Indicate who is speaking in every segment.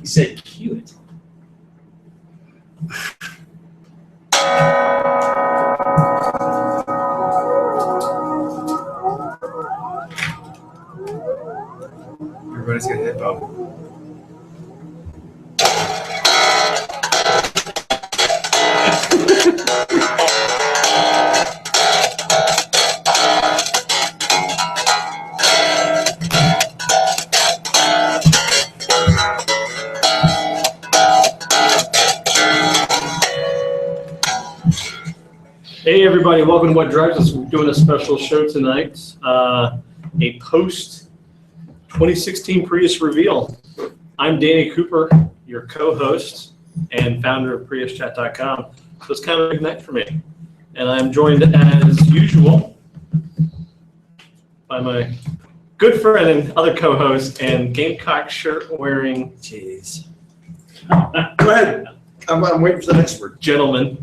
Speaker 1: He said cue it.
Speaker 2: Everybody's gonna hit both.
Speaker 3: Hey everybody, welcome to What Drives Us. We're doing a special show tonight, a post 2016 Prius reveal. I'm Danny Cooper, your co-host and founder of PriusChat.com. So it's kind of a big night for me. And I'm joined as usual by my good friend and other co-host and Gamecock shirt wearing,
Speaker 2: Jeez.
Speaker 4: Go ahead. I'm waiting for the next word.
Speaker 3: Gentleman.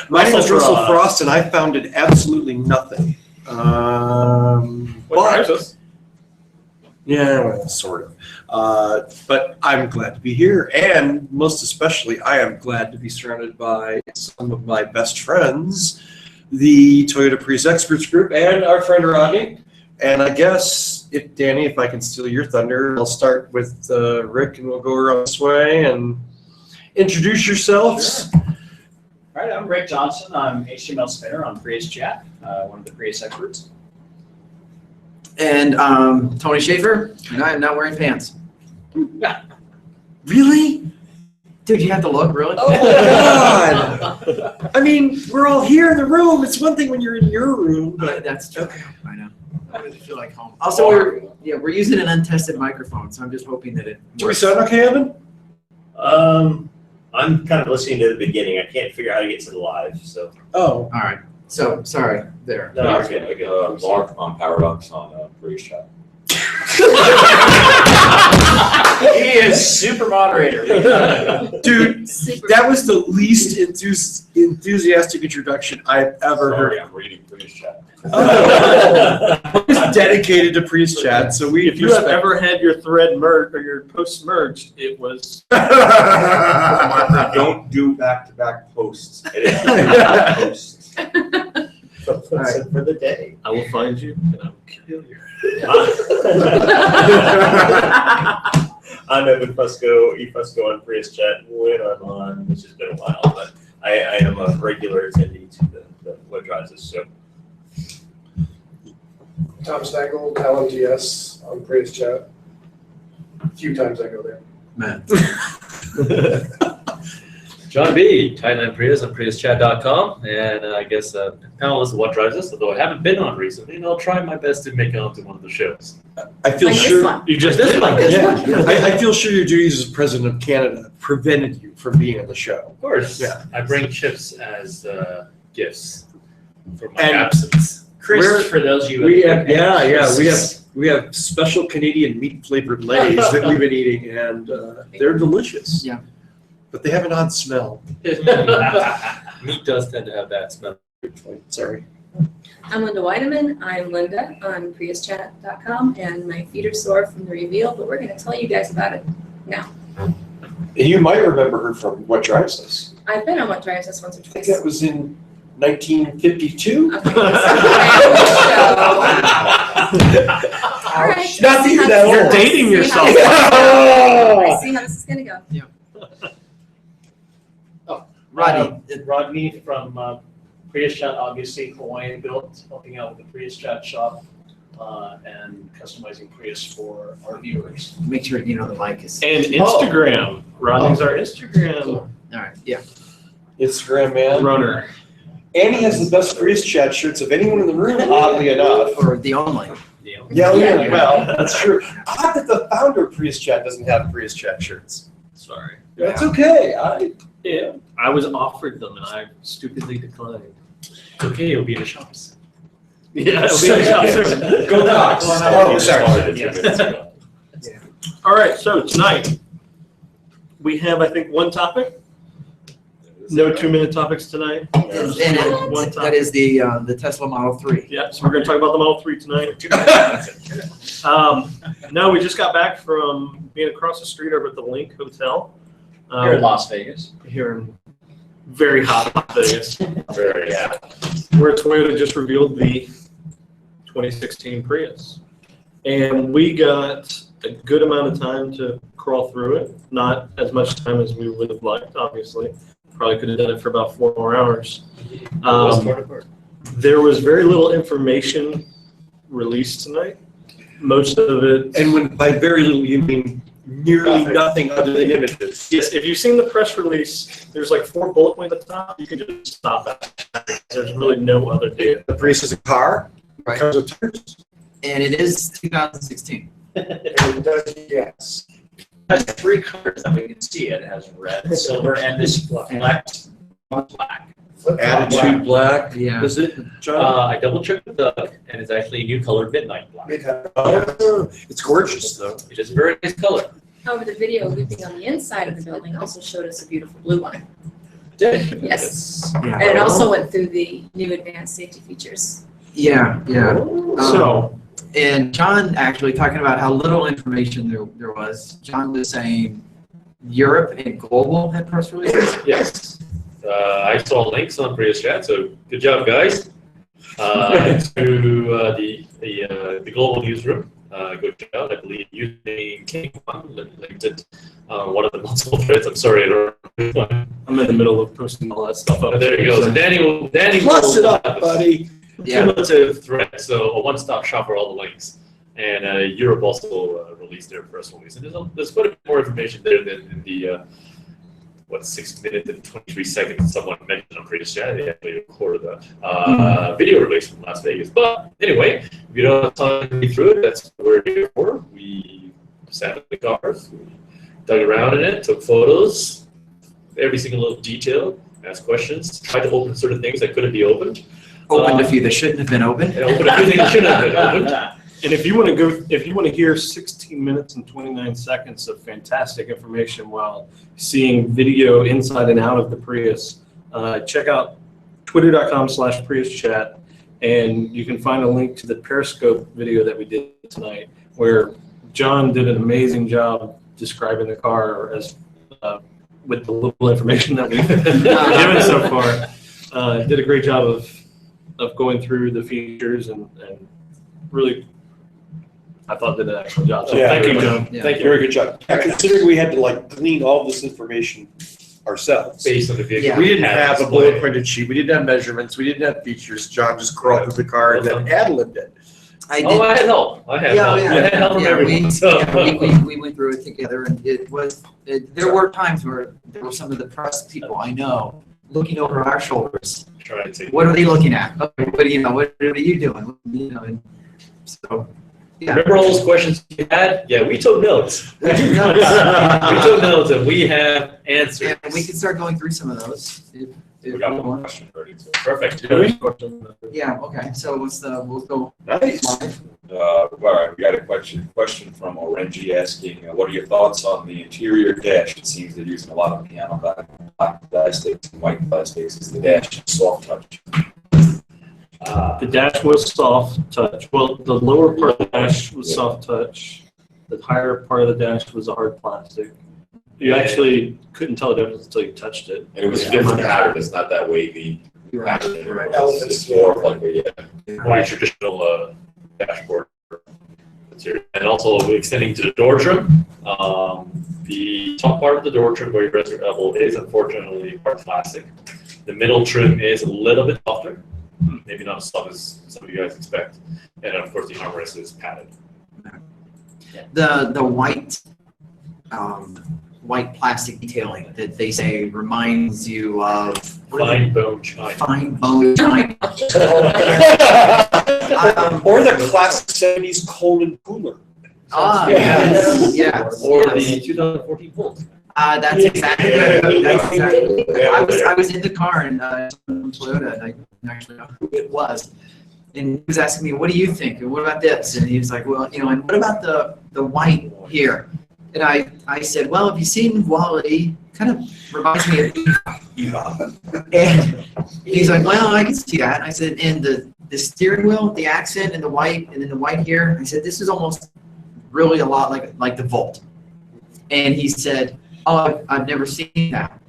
Speaker 4: My name is Russell
Speaker 3: Frost.
Speaker 4: Frost, and I founded absolutely nothing.
Speaker 3: What drives us?
Speaker 4: Yeah, well, sort of. But I'm glad to be here, and most especially, I am glad to be surrounded by some of my best friends, the Toyota Prius Experts Group, and our friend Rodney. And I guess, Danny, if I can steal your thunder, I'll start with Rick, and we'll go around this way and introduce yourselves.
Speaker 1: Sure. All right, I'm Rick Johnson. I'm HTML spinner on Prius Chat, one of the Prius experts.
Speaker 2: And Tony Schaefer, and I am not wearing pants.
Speaker 4: Really?
Speaker 2: Dude, you have to look, really?
Speaker 4: Oh, God. I mean, we're all here in the room. It's one thing when you're in your room, but
Speaker 2: That's true. I know. I really feel like home. Also, we're using an untested microphone, so I'm just hoping that it
Speaker 4: do we sound okay, Evan?
Speaker 5: I'm kind of listening to the beginning. I can't figure out how to get to the live, so.
Speaker 4: Oh.
Speaker 2: All right. So, sorry. There.
Speaker 5: No,
Speaker 6: I get Mark on Paradox on Prius Chat.
Speaker 1: He is super moderator.
Speaker 4: Dude, that was the least enthusiastic introduction I've ever heard.
Speaker 6: Sorry, I'm reading Prius Chat.
Speaker 4: It's dedicated to Prius Chat, so we
Speaker 3: If you have ever had your thread merged or your posts merged, it was.
Speaker 6: I don't do back-to-back posts. It is posts.
Speaker 5: So that's it for the day.
Speaker 3: I will find you and I will kill you.
Speaker 5: I'm Evan Fusco, eFusco on Prius Chat when I'm on, which has been a while, but I am a regular attendee to the What Drives Us show.
Speaker 7: Tom Stagel, LMTS on Prius Chat. A few times I go there.
Speaker 2: Man.
Speaker 8: John B., Timeline Prius on PriusChat.com, and I guess panelist of What Drives Us, although I haven't been on recently, and I'll try my best to make it onto one of the shows.
Speaker 4: I feel sure
Speaker 3: You just did.
Speaker 4: I feel sure your duties as president of Canada prevented you from being on the show.
Speaker 8: Of course,
Speaker 4: Yeah.
Speaker 8: I bring chips as gifts for my
Speaker 4: And
Speaker 8: absence.
Speaker 1: Crisp, for those of you.
Speaker 4: We have special Canadian meat flavored Lays that we've been eating, and they're delicious.
Speaker 2: Yeah.
Speaker 4: But they have an odd smell.
Speaker 8: Meat does tend to have that smell.
Speaker 4: Sorry.
Speaker 9: I'm Linda Weideman. I'm Linda on PriusChat.com, and my feet are sore from the reveal, but we're going to tell you guys about it now.
Speaker 4: You might remember her from What Drives Us.
Speaker 9: I've been on What Drives Us once or
Speaker 4: I think
Speaker 9: twice.
Speaker 4: that was in 1952.
Speaker 9: Okay, so all right.
Speaker 4: Not that you're that old.
Speaker 3: You're dating yourself.
Speaker 9: I see how this is going to go.
Speaker 2: Rodney.
Speaker 1: Rodney from Prius Chat, obviously Hawaiian built, helping out with the Prius Chat shop and customizing Prius for our viewers.
Speaker 2: Make sure you know the mic is.
Speaker 3: And Instagram. Rodney's our Instagram
Speaker 2: All right. Yeah.
Speaker 4: Instagram man.
Speaker 3: runner.
Speaker 4: And he has the best Prius Chat shirts of anyone in the room, oddly enough.
Speaker 2: Or the only.
Speaker 4: Yeah, well, that's true. Odd that the founder of Prius Chat doesn't have Prius Chat shirts.
Speaker 3: Sorry.
Speaker 4: That's okay.
Speaker 3: I was offered them and I stupidly declined.
Speaker 8: It's okay, it'll be in the shops.
Speaker 3: Yeah, it'll be in the shops.
Speaker 4: Go Docs. Oh, sorry.
Speaker 8: Yeah.
Speaker 3: All right, so tonight we have, I think, one topic. No 2-minute topics tonight.
Speaker 2: And
Speaker 3: One
Speaker 2: that is the Tesla Model 3.
Speaker 3: Yeah, so we're going to talk about the Model 3 tonight. No, we just got back from being across the street over at the Link Hotel.
Speaker 10: Here in Las Vegas.
Speaker 3: Here in very hot Las Vegas.
Speaker 5: Very, yeah.
Speaker 3: Where Toyota just revealed the 2016 Prius. And we got a good amount of time to crawl through it. Not as much time as we would have liked, obviously. Probably could have done it for about 4 more hours. There was very little information released tonight. Most of it.
Speaker 4: And when by very little you mean nearly nothing other than images.
Speaker 3: Yes, if you've seen the press release, there's like 4 bullet points at the top. You can just stop at. There's really no other data.
Speaker 4: The Prius is a car.
Speaker 2: Right.
Speaker 4: Comes with tires.
Speaker 2: And it is 2016.
Speaker 7: Yes.
Speaker 10: It has 3 colors that we can see. It has red, silver, and this black.
Speaker 4: Attitude black.
Speaker 2: Yeah.
Speaker 4: Is it, John?
Speaker 8: I double checked with Doug, and it's actually a new color, midnight black.
Speaker 4: Oh, it's gorgeous though.
Speaker 8: It is a very nice color.
Speaker 9: However, the video looping on the inside of the building also showed us a beautiful blue one.
Speaker 8: Did
Speaker 9: Yes.
Speaker 2: Yeah.
Speaker 9: And it also went through the new advanced safety features.
Speaker 2: Yeah.
Speaker 3: So,
Speaker 2: And John actually talking about how little information there was. John was saying Europe and global had press releases.
Speaker 8: Yes. I saw links on Prius Chat, so good job, guys. To the global newsroom. Go check out. I believe using King One linked it one of the multiple threads. I'm sorry, I don't know.
Speaker 3: I'm in the middle of posting all that stuff up.
Speaker 8: There you go. So Danny
Speaker 4: Plus it
Speaker 8: will
Speaker 4: up, buddy.
Speaker 2: Yeah.
Speaker 8: cumulative thread, so a one-stop shop for all the links. And Europe also released their press release. And there's quite a bit more information there than in the 6 minutes and 23 seconds someone mentioned on Prius Chat. They actually recorded that video release from Las Vegas. But anyway, if you don't have time to read through it, that's what we're here for. We sat in the cars, we dug around in it, took photos, every single little detail, asked questions, tried to open certain things that couldn't be opened.
Speaker 2: Opened a few that shouldn't have been open.
Speaker 8: And opened everything that shouldn't have been opened.
Speaker 3: And if you want to hear 16 minutes and 29 seconds of fantastic information while seeing video inside and out of the Prius, check out twitter.com/PriusChat, and you can find a link to the Periscope video that we did tonight, where John did an amazing job describing the car as with the little information that we've given so far. Did a great job of going through the features and really, I thought did an excellent job. So
Speaker 4: Yeah,
Speaker 3: thank you, John.
Speaker 2: Yeah.
Speaker 4: Thank you. Very good job. Considering we had to glean all this information ourselves.
Speaker 8: Based on the vehicle.
Speaker 2: Yeah.
Speaker 4: We didn't have a
Speaker 8: display.
Speaker 4: bullet printed sheet. We didn't have measurements. We didn't have features. John just crawled through the car and then ad-libbed it.
Speaker 2: I
Speaker 8: Oh, I had help. I had help. I had help from everyone. So.
Speaker 2: We went through it together, and there were times where there were some of the press people I know looking over our shoulders.
Speaker 8: Trying to take.
Speaker 2: What are they looking at? What are you doing? And so, yeah.
Speaker 8: Remember all those questions you had? Yeah, we took notes. We took notes, and we have answers.
Speaker 2: And we can start going through some of those. If
Speaker 6: We got
Speaker 2: you
Speaker 6: one
Speaker 2: want.
Speaker 6: question ready too.
Speaker 8: Perfect.
Speaker 2: Yeah. Okay. So we'll go
Speaker 4: Nice.
Speaker 2: live.
Speaker 6: All right, we got a question from Orenji asking, what are your thoughts on the interior dash? It seems they're using a lot of piano black plastics and white plastics. Is the dash soft touch?
Speaker 3: The dash was soft touch. Well, the lower part of the dash was soft touch. The higher part of the dash was a hard plastic. You actually couldn't tell the difference until you touched it.
Speaker 6: And it was a different pattern. It's not that wavy pattern. It's more of like a,
Speaker 8: More traditional dashboard material. And also extending to the door trim. The top part of the door trim where your rest level is unfortunately hard plastic. The middle trim is a little bit softer. Maybe not as soft as some of you guys expect. And then of course the armrest is padded.
Speaker 2: The white plastic detailing that they say reminds you of
Speaker 8: Fine bone china.
Speaker 2: fine bone china.
Speaker 4: Or the classic 70s Coleman cooler.
Speaker 2: Yes, yes.
Speaker 8: Or
Speaker 2: yes.
Speaker 8: the 2014 Volt.
Speaker 2: That's exactly it. That's exactly it. I was in the car and Toyota, and I didn't actually know who it was. And he was asking me, what do you think? And what about this? And he was like, well, and what about the white here? And I said, well, have you seen Wally kind of reminds me of and he's like, well, I can see that. I said, and the steering wheel, the accent and the white, and then the white here, I said, this is almost really a lot like the Volt. And he said, oh, I've never seen that.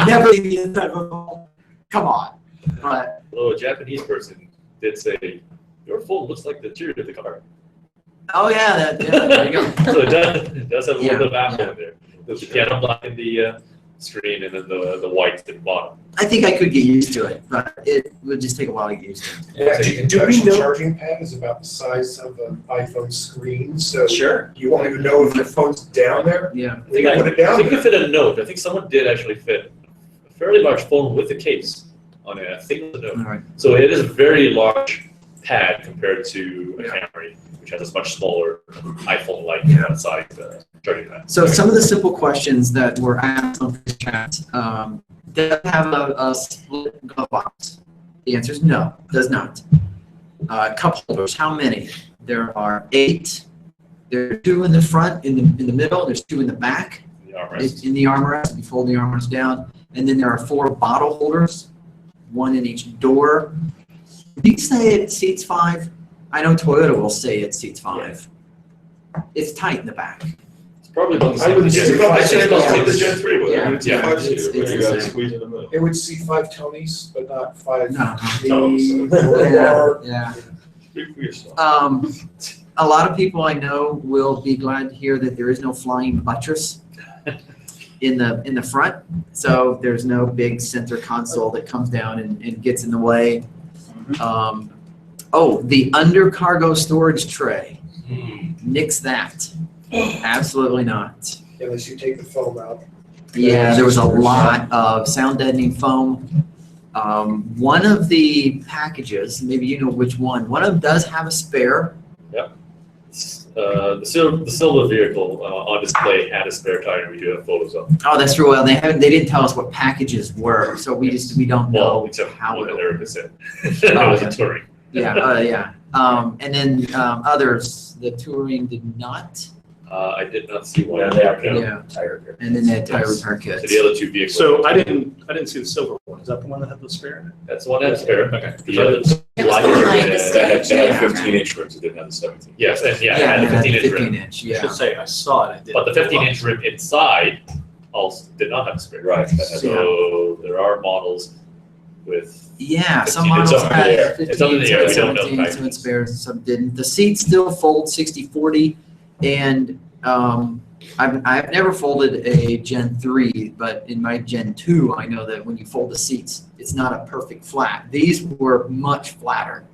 Speaker 2: Never seen the inside of a Volt. Come on. But
Speaker 8: Although a Japanese person did say, your phone looks like the interior of the car.
Speaker 2: oh yeah, there you go.
Speaker 8: So it does have a little bit of Apple
Speaker 2: Yeah.
Speaker 8: in there. There's the piano black in the screen and then the white at the bottom.
Speaker 2: I think I could get used to it, but it would just take a while to get used to it.
Speaker 7: Yeah,
Speaker 4: Do we
Speaker 7: the actual
Speaker 4: know-
Speaker 7: charging pad is about the size of an iPhone screen, so
Speaker 10: Sure.
Speaker 7: you won't even know if your phone's down there.
Speaker 2: Yeah.
Speaker 8: I think,
Speaker 7: You put it
Speaker 8: I
Speaker 7: down
Speaker 8: think
Speaker 7: there.
Speaker 8: it fit a note. I think someone did actually fit a fairly large phone with a case on it. I think it was a
Speaker 2: All
Speaker 8: note.
Speaker 2: right.
Speaker 8: So it is a very large pad compared to a
Speaker 2: Yeah.
Speaker 8: Camry, which has a much smaller iPhone-like size charging pad.
Speaker 2: So some of the simple questions that were asked on the chat, does it have a split glove box? The answer is no, does not. Cup holders, how many? There are 8. There are 2 in the front, in the middle. There's 2 in the back.
Speaker 8: The armrest.
Speaker 2: In the armrest, you fold the armrest down, and then there are 4 bottle holders, 1 in each door. Do you say it seats 5? I know Toyota will say it seats 5. It's tight in the back.
Speaker 8: It's probably about the
Speaker 7: I
Speaker 8: same.
Speaker 7: would
Speaker 8: as
Speaker 7: say
Speaker 8: the
Speaker 7: probably
Speaker 8: Gen 3.
Speaker 7: say
Speaker 8: I'd say
Speaker 7: about
Speaker 8: the
Speaker 7: the
Speaker 8: Gen 3 was.
Speaker 2: Yeah.
Speaker 8: Yeah.
Speaker 2: It's the same.
Speaker 3: squeeze in the middle.
Speaker 7: It would see 5 Tonys, but not 5
Speaker 2: No.
Speaker 7: me
Speaker 2: Yeah,
Speaker 7: or
Speaker 2: yeah.
Speaker 3: Speak for yourself.
Speaker 2: A lot of people I know will be glad to hear that there is no flying buttress in the front. So there's no big center console that comes down and gets in the way. The under cargo storage tray. Nix that. Absolutely not.
Speaker 7: unless you take the foam out.
Speaker 2: Yeah, there was a lot of sound deadening foam. One of the packages, maybe you know which one of them does have a spare.
Speaker 8: The silver vehicle on display had a spare tire, and we do have photos of.
Speaker 2: Oh, that's true. Well, they didn't tell us what packages were, so we don't
Speaker 8: Well,
Speaker 2: know
Speaker 8: except
Speaker 2: how
Speaker 8: one
Speaker 2: it.
Speaker 8: that Erica said.
Speaker 2: Oh,
Speaker 8: It was
Speaker 2: yeah.
Speaker 8: a touring.
Speaker 2: Yeah. And then others, the touring did not.
Speaker 8: I did not see one.
Speaker 10: Yeah, they have
Speaker 8: No.
Speaker 2: Yeah.
Speaker 10: tire repair.
Speaker 2: And then they had tire
Speaker 8: Yes.
Speaker 2: repair
Speaker 8: So
Speaker 2: kits.
Speaker 8: the other two vehicles.
Speaker 3: So I didn't see the silver one. Is that the one that had the spare in it?
Speaker 8: That's the one that had a spare.
Speaker 3: Okay.
Speaker 8: The other.
Speaker 9: It was
Speaker 8: black
Speaker 9: behind
Speaker 8: one
Speaker 9: the
Speaker 8: had-
Speaker 9: stage.
Speaker 6: That had 15-inch rims, it didn't have the 17.
Speaker 8: Yes, and yeah,
Speaker 2: Yeah,
Speaker 8: it had
Speaker 2: and
Speaker 8: the
Speaker 2: it had
Speaker 8: 15-inch rim.
Speaker 2: 15-inch,
Speaker 3: I
Speaker 2: yeah.
Speaker 3: should say, I saw it. I didn't
Speaker 8: But the
Speaker 3: pull up.
Speaker 8: 15-inch rim inside also did not have a spare.
Speaker 6: Right, that has
Speaker 8: So there are models with.
Speaker 2: Yeah, some
Speaker 8: 15,
Speaker 2: models
Speaker 8: it's up in the
Speaker 2: had
Speaker 8: air. It's up in
Speaker 2: 15,
Speaker 8: the air,
Speaker 2: some
Speaker 8: we don't know
Speaker 2: 17,
Speaker 8: packages.
Speaker 2: some had spares, some didn't. The seats still fold 60/40, and I've never folded a Gen 3, but in my Gen 2, I know that when you fold the seats, it's not a perfect flat. These were much flatter.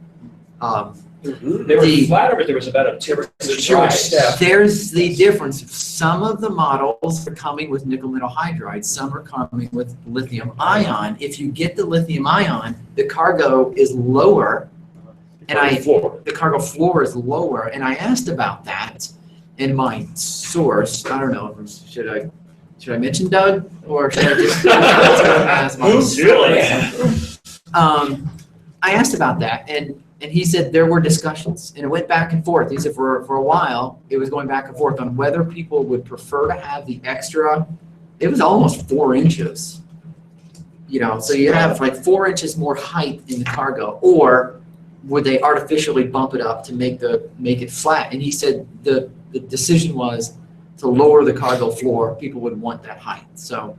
Speaker 10: They were
Speaker 2: The-
Speaker 10: flatter, but there was about a too much step.
Speaker 2: There's the difference. Some of the models are coming with nickel metal hydride. Some are coming with lithium ion. If you get the lithium ion, the cargo is lower, and the cargo floor is lower. And I asked about that, and my source, I don't know, should I mention Doug, or should I just ask my
Speaker 8: Who's really?
Speaker 2: source? I asked about that, and he said there were discussions, and it went back and forth. He said for a while, it was going back and forth on whether people would prefer to have the extra, it was almost 4 inches. So you have like 4 inches more height in the cargo, or would they artificially bump it up to make it flat? And he said the decision was to lower the cargo floor. People would want that height. So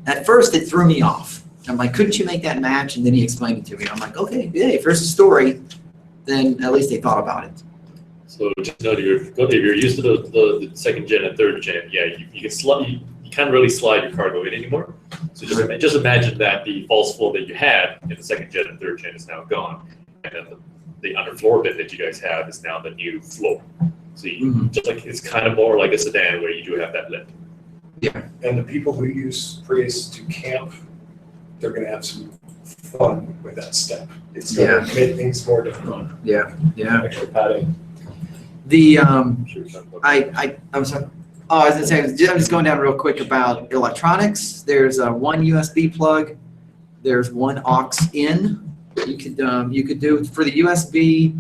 Speaker 2: at first it threw me off. I'm like, couldn't you make that match? And then he explained it to me. I'm like, okay, yeah, if there's a story, then at least they thought about it.
Speaker 8: So just know if you're used to the second gen and third gen, yeah, you can slide. You can't really slide your cargo in anymore. So just imagine that the false floor that you had in the second gen and third gen is now gone, and then the underfloor bit that you guys have is now the new floor. So just like it's kind of more like a sedan where you do have that lip.
Speaker 7: And the people who use Prius to camp, they're gonna have some fun with that step. It's gonna make things more difficult.
Speaker 2: Yeah.
Speaker 10: Extra padding.
Speaker 2: The I'm sorry. Oh, I was gonna say, I'm just going down real quick about electronics. There's one USB plug. There's one aux in. You could do for the USB.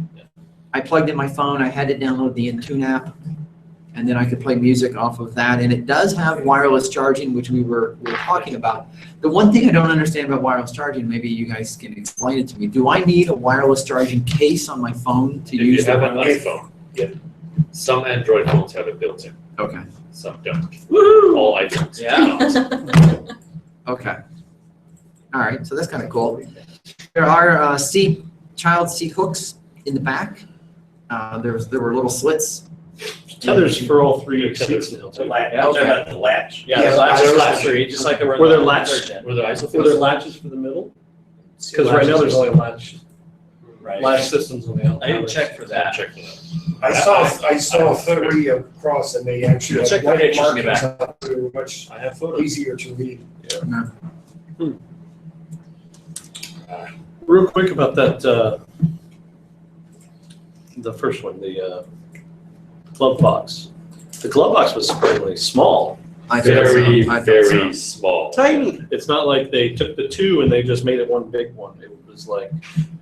Speaker 2: I plugged in my phone, I had to download the Intune app, and then I could play music off of that. And it does have wireless charging, which we were talking about. The one thing I don't understand about wireless charging, maybe you guys can explain it to me. Do I need a wireless charging case on my phone to
Speaker 8: If
Speaker 2: use
Speaker 8: you have
Speaker 2: the
Speaker 8: an
Speaker 2: wireless?
Speaker 8: iPhone, yeah. Some Android phones have it built in,
Speaker 2: Okay,
Speaker 8: some don't. All iPhones.
Speaker 10: Yeah.
Speaker 2: okay. All right, so that's kind of cool. There are child seat hooks in the back. There were little slits.
Speaker 3: Tethers for all three seats now.
Speaker 10: The latch, I'm talking about the latch.
Speaker 2: Yeah,
Speaker 10: the
Speaker 2: latch
Speaker 10: latch
Speaker 2: latch.
Speaker 10: three, just like there were.
Speaker 3: Were there
Speaker 10: the
Speaker 3: latch-
Speaker 10: third gen.
Speaker 8: Were there isofix?
Speaker 3: Were there latches for the middle? Because right now there's only latch
Speaker 10: Right.
Speaker 3: systems on the outside.
Speaker 10: I didn't check for that.
Speaker 8: Check for that.
Speaker 7: I saw 30 across and they actually
Speaker 10: Check
Speaker 7: had
Speaker 10: the
Speaker 7: white
Speaker 10: pictures in the
Speaker 7: markings
Speaker 10: back.
Speaker 7: up, they were much
Speaker 3: I have photos.
Speaker 7: easier to read.
Speaker 3: Real quick about that, the first one, the glove box. The glove box was surprisingly small.
Speaker 2: I thought so.
Speaker 8: Very,
Speaker 2: I thought
Speaker 8: very
Speaker 2: so.
Speaker 8: small.
Speaker 4: Tiny.
Speaker 3: It's not like they took the two and they just made it one big one. It was like,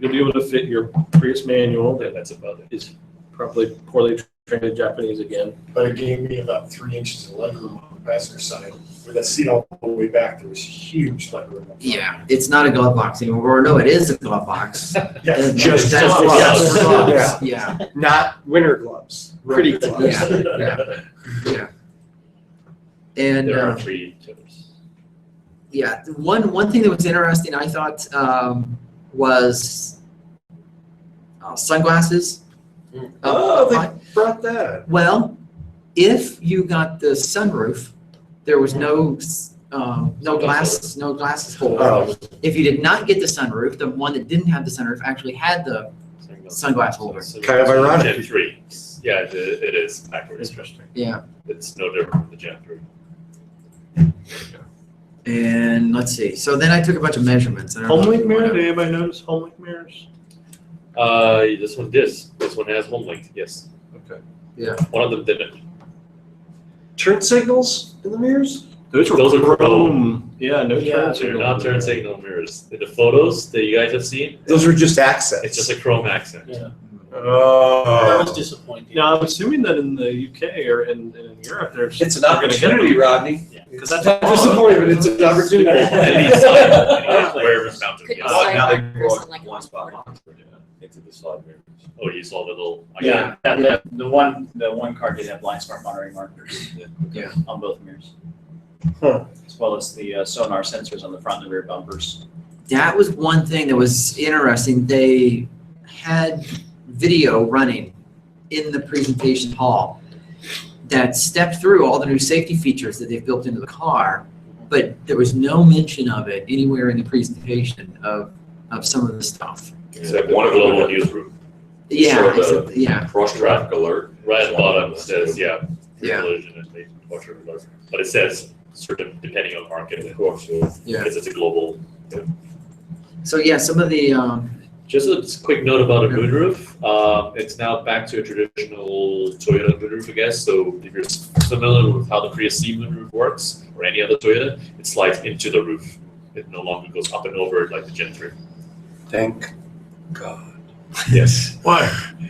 Speaker 3: you'll be able to fit your Prius manual
Speaker 8: Yeah,
Speaker 3: that
Speaker 8: that's about it.
Speaker 3: is probably poorly trained Japanese again.
Speaker 7: But it gave me about 3 inches of legroom on the passenger side. With that seat all the way back, there was huge legroom.
Speaker 2: Yeah, it's not a glove box anymore. Or no, it is a glove box.
Speaker 7: Yeah,
Speaker 2: And
Speaker 4: just
Speaker 2: that's
Speaker 4: gloves.
Speaker 2: just gloves.
Speaker 4: Yeah.
Speaker 2: Yeah,
Speaker 4: Not winter gloves. Pretty gloves.
Speaker 2: yeah, yeah. And
Speaker 8: There are 3 tethers.
Speaker 2: yeah, one thing that was interesting, I thought, was sunglasses.
Speaker 4: Oh, they brought that.
Speaker 2: Well, if you got the sunroof, there was no glasses holder.
Speaker 4: Oh,
Speaker 2: If you did not get the sunroof, the one that didn't have the sunroof actually had the sunglass holder.
Speaker 4: Kind of ironic.
Speaker 8: Gen 3. Yeah, it is backwards.
Speaker 3: Interesting.
Speaker 2: Yeah.
Speaker 8: It's no different from the Gen 3.
Speaker 2: And let's see. So then I took a bunch of measurements. I don't know if
Speaker 3: Homelink
Speaker 2: you
Speaker 3: mirror,
Speaker 2: wanna-
Speaker 3: did anybody notice homelink mirrors?
Speaker 8: This one does. This one has home link, yes.
Speaker 3: Okay.
Speaker 8: One of them didn't.
Speaker 4: Turn signals in the mirrors?
Speaker 3: Those
Speaker 8: are
Speaker 3: chrome. Yeah, no
Speaker 8: Yeah,
Speaker 3: turn
Speaker 8: they're
Speaker 3: signal.
Speaker 8: not turn signal mirrors. In the photos that you guys have seen,
Speaker 4: Those were just accents.
Speaker 8: it's just a chrome accent.
Speaker 1: Yeah. That
Speaker 4: Oh.
Speaker 1: was disappointing.
Speaker 3: Now, I'm assuming that in the UK or in Europe, there's.
Speaker 4: It's an opportunity, Rodney.
Speaker 3: Because
Speaker 4: It's not disappointing, but it's an opportunity.
Speaker 8: At least wherever it's mounted.
Speaker 9: Could you
Speaker 8: yes.
Speaker 9: slide
Speaker 6: Now they
Speaker 9: back
Speaker 6: go
Speaker 9: person like
Speaker 6: one
Speaker 9: a
Speaker 6: spot
Speaker 9: passport?
Speaker 6: Oxford, into the slide mirrors.
Speaker 8: Oh, you saw the little.
Speaker 10: Yeah, the one car did have blind spot monitoring markers.
Speaker 2: Yeah.
Speaker 10: On both mirrors.
Speaker 4: Huh.
Speaker 10: As well as the sonar sensors on the front and rear bumpers.
Speaker 2: That was one thing that was interesting. They had video running in the presentation hall that stepped through all the new safety features that they've built into the car, but there was no mention of it anywhere in the presentation of some of the stuff.
Speaker 8: Except one of the global newsroom.
Speaker 2: Yeah,
Speaker 6: Sure,
Speaker 2: except, yeah,
Speaker 6: Cross traffic alert.
Speaker 8: Right at the bottom it says, yeah,
Speaker 2: yeah,
Speaker 8: collision and late departure alert. But it says certain depending on market, of course,
Speaker 2: yeah.
Speaker 8: because it's a global.
Speaker 2: So yeah, some of the,
Speaker 8: Just a quick note about a moonroof. It's now back to a traditional Toyota moonroof, I guess. So if you're familiar with how the Prius C moonroof works, or any other Toyota, it slides into the roof. It no longer goes up and over like the Gen 3.
Speaker 4: Thank God.
Speaker 8: Yes.
Speaker 3: Why?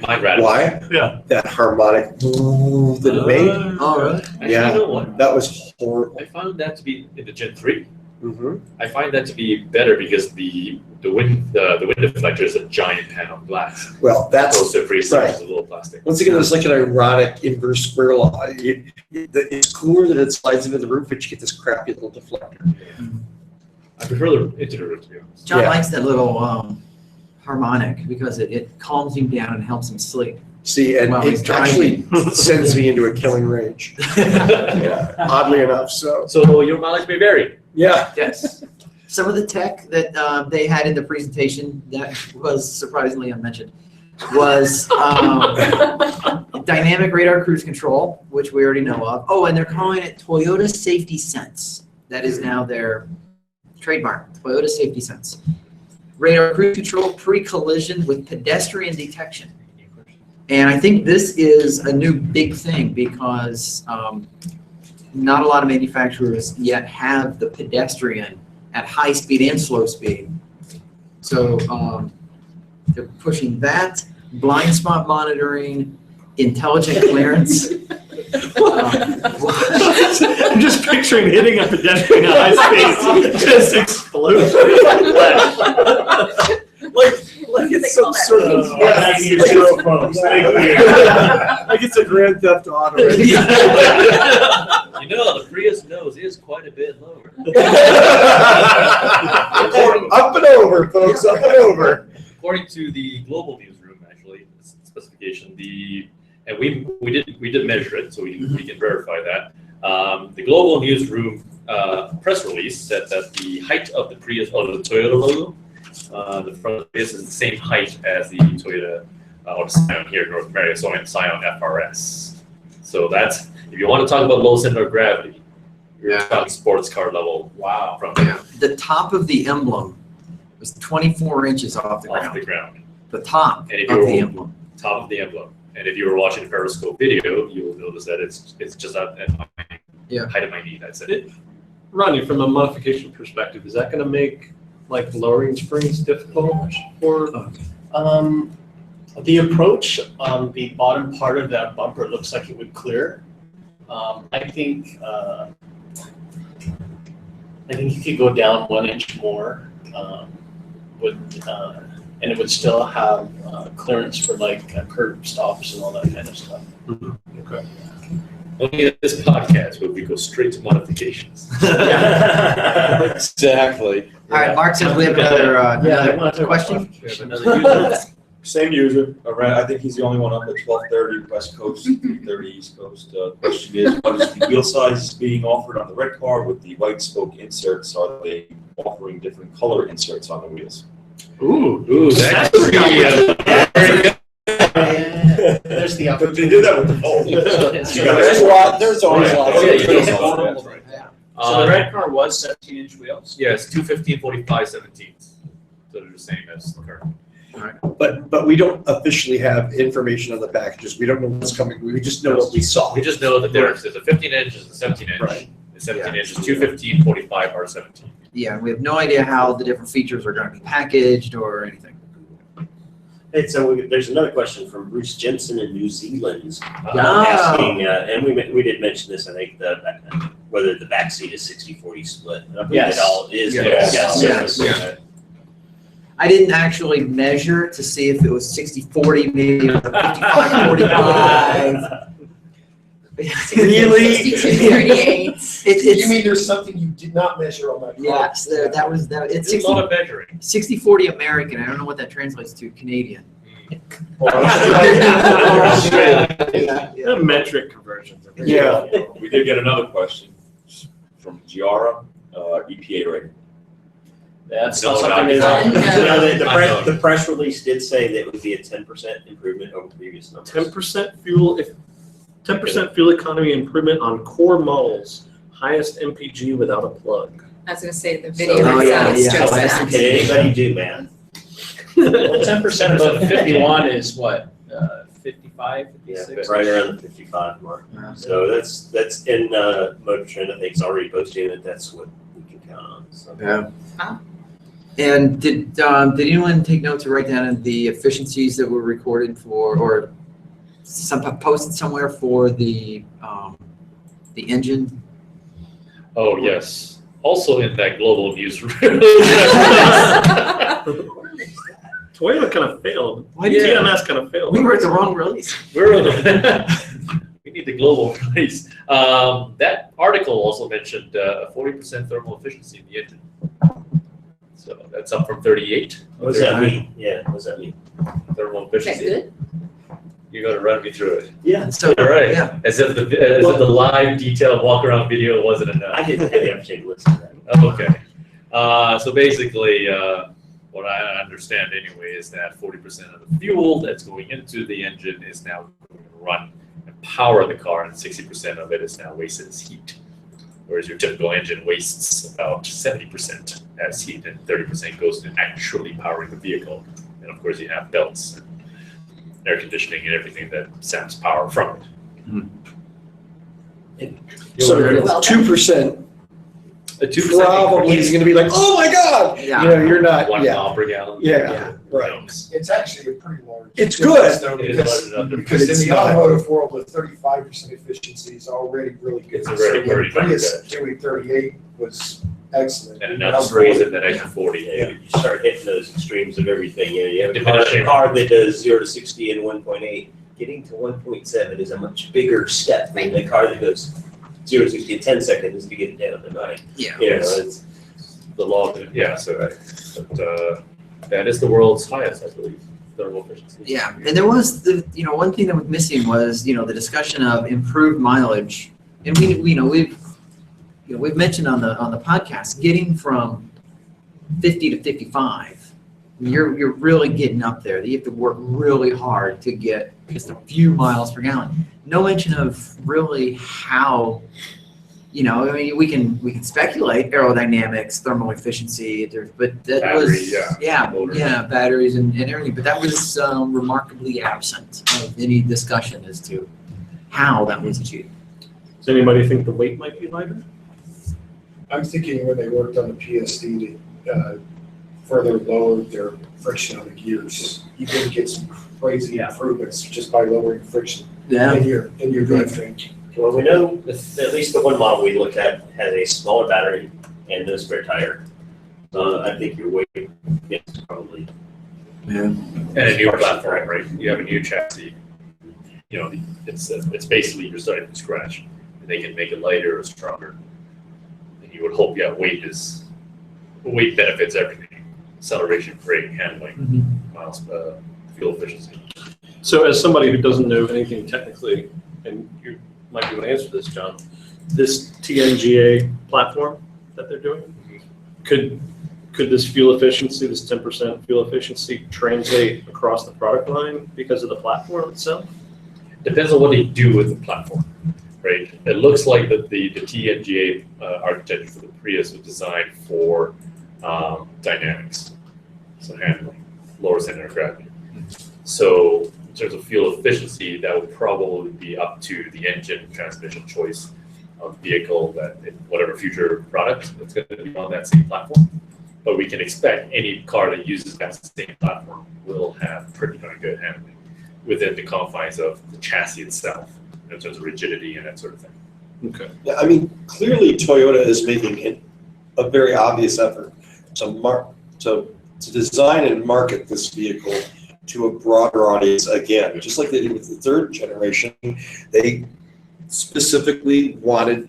Speaker 8: Mine rattled.
Speaker 4: Why?
Speaker 3: Yeah.
Speaker 4: That harmonic ooh that it made.
Speaker 2: oh, really?
Speaker 8: Actually,
Speaker 4: Yeah.
Speaker 8: you know what?
Speaker 4: That was horrible.
Speaker 8: I found that to be in the Gen 3.
Speaker 4: Mm-hmm.
Speaker 8: I find that to be better because the wind deflector is a giant pan of glass.
Speaker 4: Well, that's
Speaker 8: Opposed to Prius,
Speaker 4: right.
Speaker 8: which is a little plastic.
Speaker 4: once again, it's like an ironic inverse square law. It's cooler that it slides into the roof, but you get this crappy little deflector.
Speaker 8: I prefer the into the roof, to be honest.
Speaker 2: John
Speaker 4: Yeah.
Speaker 2: likes that little harmonic because it calms him down and helps him sleep.
Speaker 4: See, and
Speaker 2: While he's
Speaker 4: it actually sends me into a killing rage. Yeah, oddly enough. So
Speaker 8: So your mileage may vary.
Speaker 4: yeah,
Speaker 2: Yes. Some of the tech that they had in the presentation that was surprisingly unmentioned was dynamic radar cruise control, which we already know of. Oh, and they're calling it Toyota Safety Sense. That is now their trademark, Toyota Safety Sense. Radar cruise control pre-collision with pedestrian detection. And I think this is a new big thing because not a lot of manufacturers yet have the pedestrian at high speed and slow speed. So they're pushing that. blind spot monitoring, intelligent clearance.
Speaker 3: I'm just picturing hitting a pedestrian at high speed, just explosion.
Speaker 4: Like it's some sort of
Speaker 5: Yes.
Speaker 4: like it's a Grand Theft Auto.
Speaker 8: You know, the Prius nose is quite a bit lower.
Speaker 4: Up and over, folks, up and over.
Speaker 8: According to the global newsroom, actually, specification, and we did measure it, so we can verify that. The global newsroom press release said that the height of the Prius, or the Toyota logo, the front of the Prius is the same height as the Toyota or the Scion here in North America, Scion FRS. So that's, if you want to talk about low center of gravity, you're talking sports car level.
Speaker 10: Wow.
Speaker 8: From
Speaker 2: The top of the emblem was 24 inches off the
Speaker 8: off the
Speaker 2: ground.
Speaker 8: ground.
Speaker 2: The top of
Speaker 8: And if you were
Speaker 2: the emblem.
Speaker 8: top of the emblem. And if you were watching the Periscope video, you will notice that it's just at my height of my knee. That's it.
Speaker 3: Ronnie, from a modification perspective, is that going to make like lowering springs difficult for?
Speaker 1: The approach on the bottom part of that bumper looks like it would clear. I think you could go down 1 inch more, and it would still have clearance for like curb stops and all that kind of stuff.
Speaker 3: Okay.
Speaker 8: Only at this podcast would we go straight to modifications.
Speaker 4: Exactly.
Speaker 2: All right, Mark says we have another question.
Speaker 6: Same user, I think he's the only one up at 1230 West Coast, 330 East Coast. Question is, what is the wheel size being offered on the red car with the white spoke inserts? Are they offering different color inserts on the wheels?
Speaker 8: Ooh, that's pretty
Speaker 1: There's the
Speaker 5: But they did that with the Volt.
Speaker 10: There's always lots.
Speaker 8: So
Speaker 10: So the red car was 17-inch wheels?
Speaker 8: Yes, 215, 45, 17. So they're the same as the current.
Speaker 4: But we don't officially have information on the packages. We don't know what's coming. We just know what we saw.
Speaker 8: We just know that there's a 15 inch and a 17 inch.
Speaker 4: Right.
Speaker 8: The 17 inch is 215, 45, or 17.
Speaker 2: Yeah, we have no idea how the different features are going to be packaged or anything.
Speaker 11: Hey, so there's another question from Bruce Jensen in New Zealand,
Speaker 2: Yeah.
Speaker 11: asking, and we did mention this, I think, whether the back seat is 60-40 split. And I believe
Speaker 10: Yes.
Speaker 11: it all is.
Speaker 8: Yes.
Speaker 11: Yes.
Speaker 2: Yes. I didn't actually measure to see if it was 60-40, maybe 55-45. Really?
Speaker 9: 62-38.
Speaker 7: You mean there's something you did not measure on that car?
Speaker 2: Yes, that was that. It's
Speaker 8: There's a lot of measuring.
Speaker 2: 60-40 American. I don't know what that translates to Canadian.
Speaker 3: The metric conversions.
Speaker 4: Yeah.
Speaker 6: We did get another question from Giara, EPA rating.
Speaker 10: That's
Speaker 8: No,
Speaker 10: not something
Speaker 8: not-
Speaker 10: that.
Speaker 11: The press release did say that it would be a 10% improvement over previous numbers.
Speaker 3: 10% fuel, 10% fuel economy improvement on core models, highest MPG without a plug.
Speaker 9: I was gonna say the video
Speaker 2: Oh, yeah,
Speaker 9: itself
Speaker 2: yeah.
Speaker 9: stressed
Speaker 11: Can
Speaker 9: that.
Speaker 11: anybody do math?
Speaker 10: Well, 10% above 51 is what, 55,
Speaker 11: Yeah,
Speaker 10: 56?
Speaker 11: right around the 55 mark. So that's in Motor Trend, I think, it's already posting that that's what we can count on. So.
Speaker 2: Yeah. And did anyone take notes or write down the efficiencies that were recorded for, or posted somewhere for the engine?
Speaker 8: Oh, yes. Also in that global newsroom.
Speaker 3: Toyota kind of failed.
Speaker 2: Why did
Speaker 3: TMS kind of failed.
Speaker 2: We were at the wrong release.
Speaker 8: We need the global release. That article also mentioned 40% thermal efficiency in the engine. So that's up from 38.
Speaker 11: What does that mean? Yeah, what does that mean?
Speaker 8: Thermal
Speaker 9: Is that
Speaker 8: efficiency.
Speaker 9: good?
Speaker 8: You're going to run me through it.
Speaker 11: Yeah.
Speaker 2: So
Speaker 8: All right.
Speaker 2: yeah.
Speaker 8: As if the live detailed walk around video wasn't enough.
Speaker 11: I didn't have the opportunity to listen to that.
Speaker 8: Oh, okay. So basically, what I understand anyway is that 40% of the fuel that's going into the engine is now going to run and power the car, and 60% of it is now wasted as heat. Whereas your typical engine wastes about 70% as heat, and 30% goes to actually powering the vehicle. And of course, you have belts and air conditioning and everything that saps power from it.
Speaker 4: So
Speaker 9: Well done.
Speaker 4: 2%,
Speaker 8: A 2%
Speaker 4: probably is going to be like, oh my God,
Speaker 2: Yeah.
Speaker 4: you know, you're not,
Speaker 8: 1
Speaker 4: yeah,
Speaker 8: mile per gallon.
Speaker 4: yeah, right.
Speaker 7: It's actually a pretty large.
Speaker 4: It's
Speaker 7: difference,
Speaker 4: good.
Speaker 7: though,
Speaker 8: It is
Speaker 7: because,
Speaker 8: loaded up.
Speaker 7: because
Speaker 4: It's
Speaker 7: in the
Speaker 4: not.
Speaker 7: automotive world, the 35% efficiency is already really good.
Speaker 8: It's already
Speaker 7: So
Speaker 8: pretty
Speaker 7: the Prius
Speaker 8: darn
Speaker 7: doing 38 was excellent.
Speaker 8: And now throws in that extra 40.
Speaker 11: Yeah, you start hitting those extremes of everything. You have a
Speaker 8: Diminishing.
Speaker 11: car that does 0 to 60 in 1.8. Getting to 1.7 is a much bigger step than the car that goes 0 to 60 in 10 seconds to get it down to 9.
Speaker 2: Yeah.
Speaker 11: You know, it's,
Speaker 8: The law, that is the world's highest, I believe, thermal efficiency.
Speaker 2: Yeah, and there was one thing that was missing was the discussion of improved mileage, and we've mentioned on the podcast getting from 50 to 55. You're really getting up there. You have to work really hard to get just a few miles per gallon. No mention of really how. I mean, we can speculate aerodynamics, thermal efficiency, but that
Speaker 8: Battery,
Speaker 2: was
Speaker 8: motor.
Speaker 2: batteries and everything. But that was remarkably absent of any discussion as to how that was achieved.
Speaker 3: Does anybody think the weight might be lighter?
Speaker 7: I'm thinking when they worked on the PSD to further lower their friction on the gears, you did get some crazy improvements just by lowering friction in your drivetrain.
Speaker 11: well, we know at least the one model we looked at has a smaller battery and no spare tire. I think your weight is probably.
Speaker 8: And a new platform, right? You have a new chassis. It's basically you're starting from scratch. And they can make it lighter or stronger. And you would hope, weight benefits everything: acceleration, brake, handling, miles, fuel efficiency.
Speaker 3: So as somebody who doesn't know anything technically, and you might be able to answer this, John, this TNGA platform that they're doing, could this fuel efficiency, this 10% fuel efficiency, translate across the product line because of the platform itself?
Speaker 8: Depends on what they do with the platform, right? It looks like that the TNGA architecture for the Prius was designed for dynamics, so handling, lower center of gravity. So in terms of fuel efficiency, that would probably be up to the engine transmission choice of vehicle whatever future product that's going to be on that same platform. But we can expect any car that uses that same platform will have pretty darn good handling within the confines of the chassis itself in terms of rigidity and that sort of thing.
Speaker 3: Okay.
Speaker 4: Yeah, I mean, clearly Toyota is making a very obvious effort to design and market this vehicle to a broader audience again, just like they did with the third generation. They specifically wanted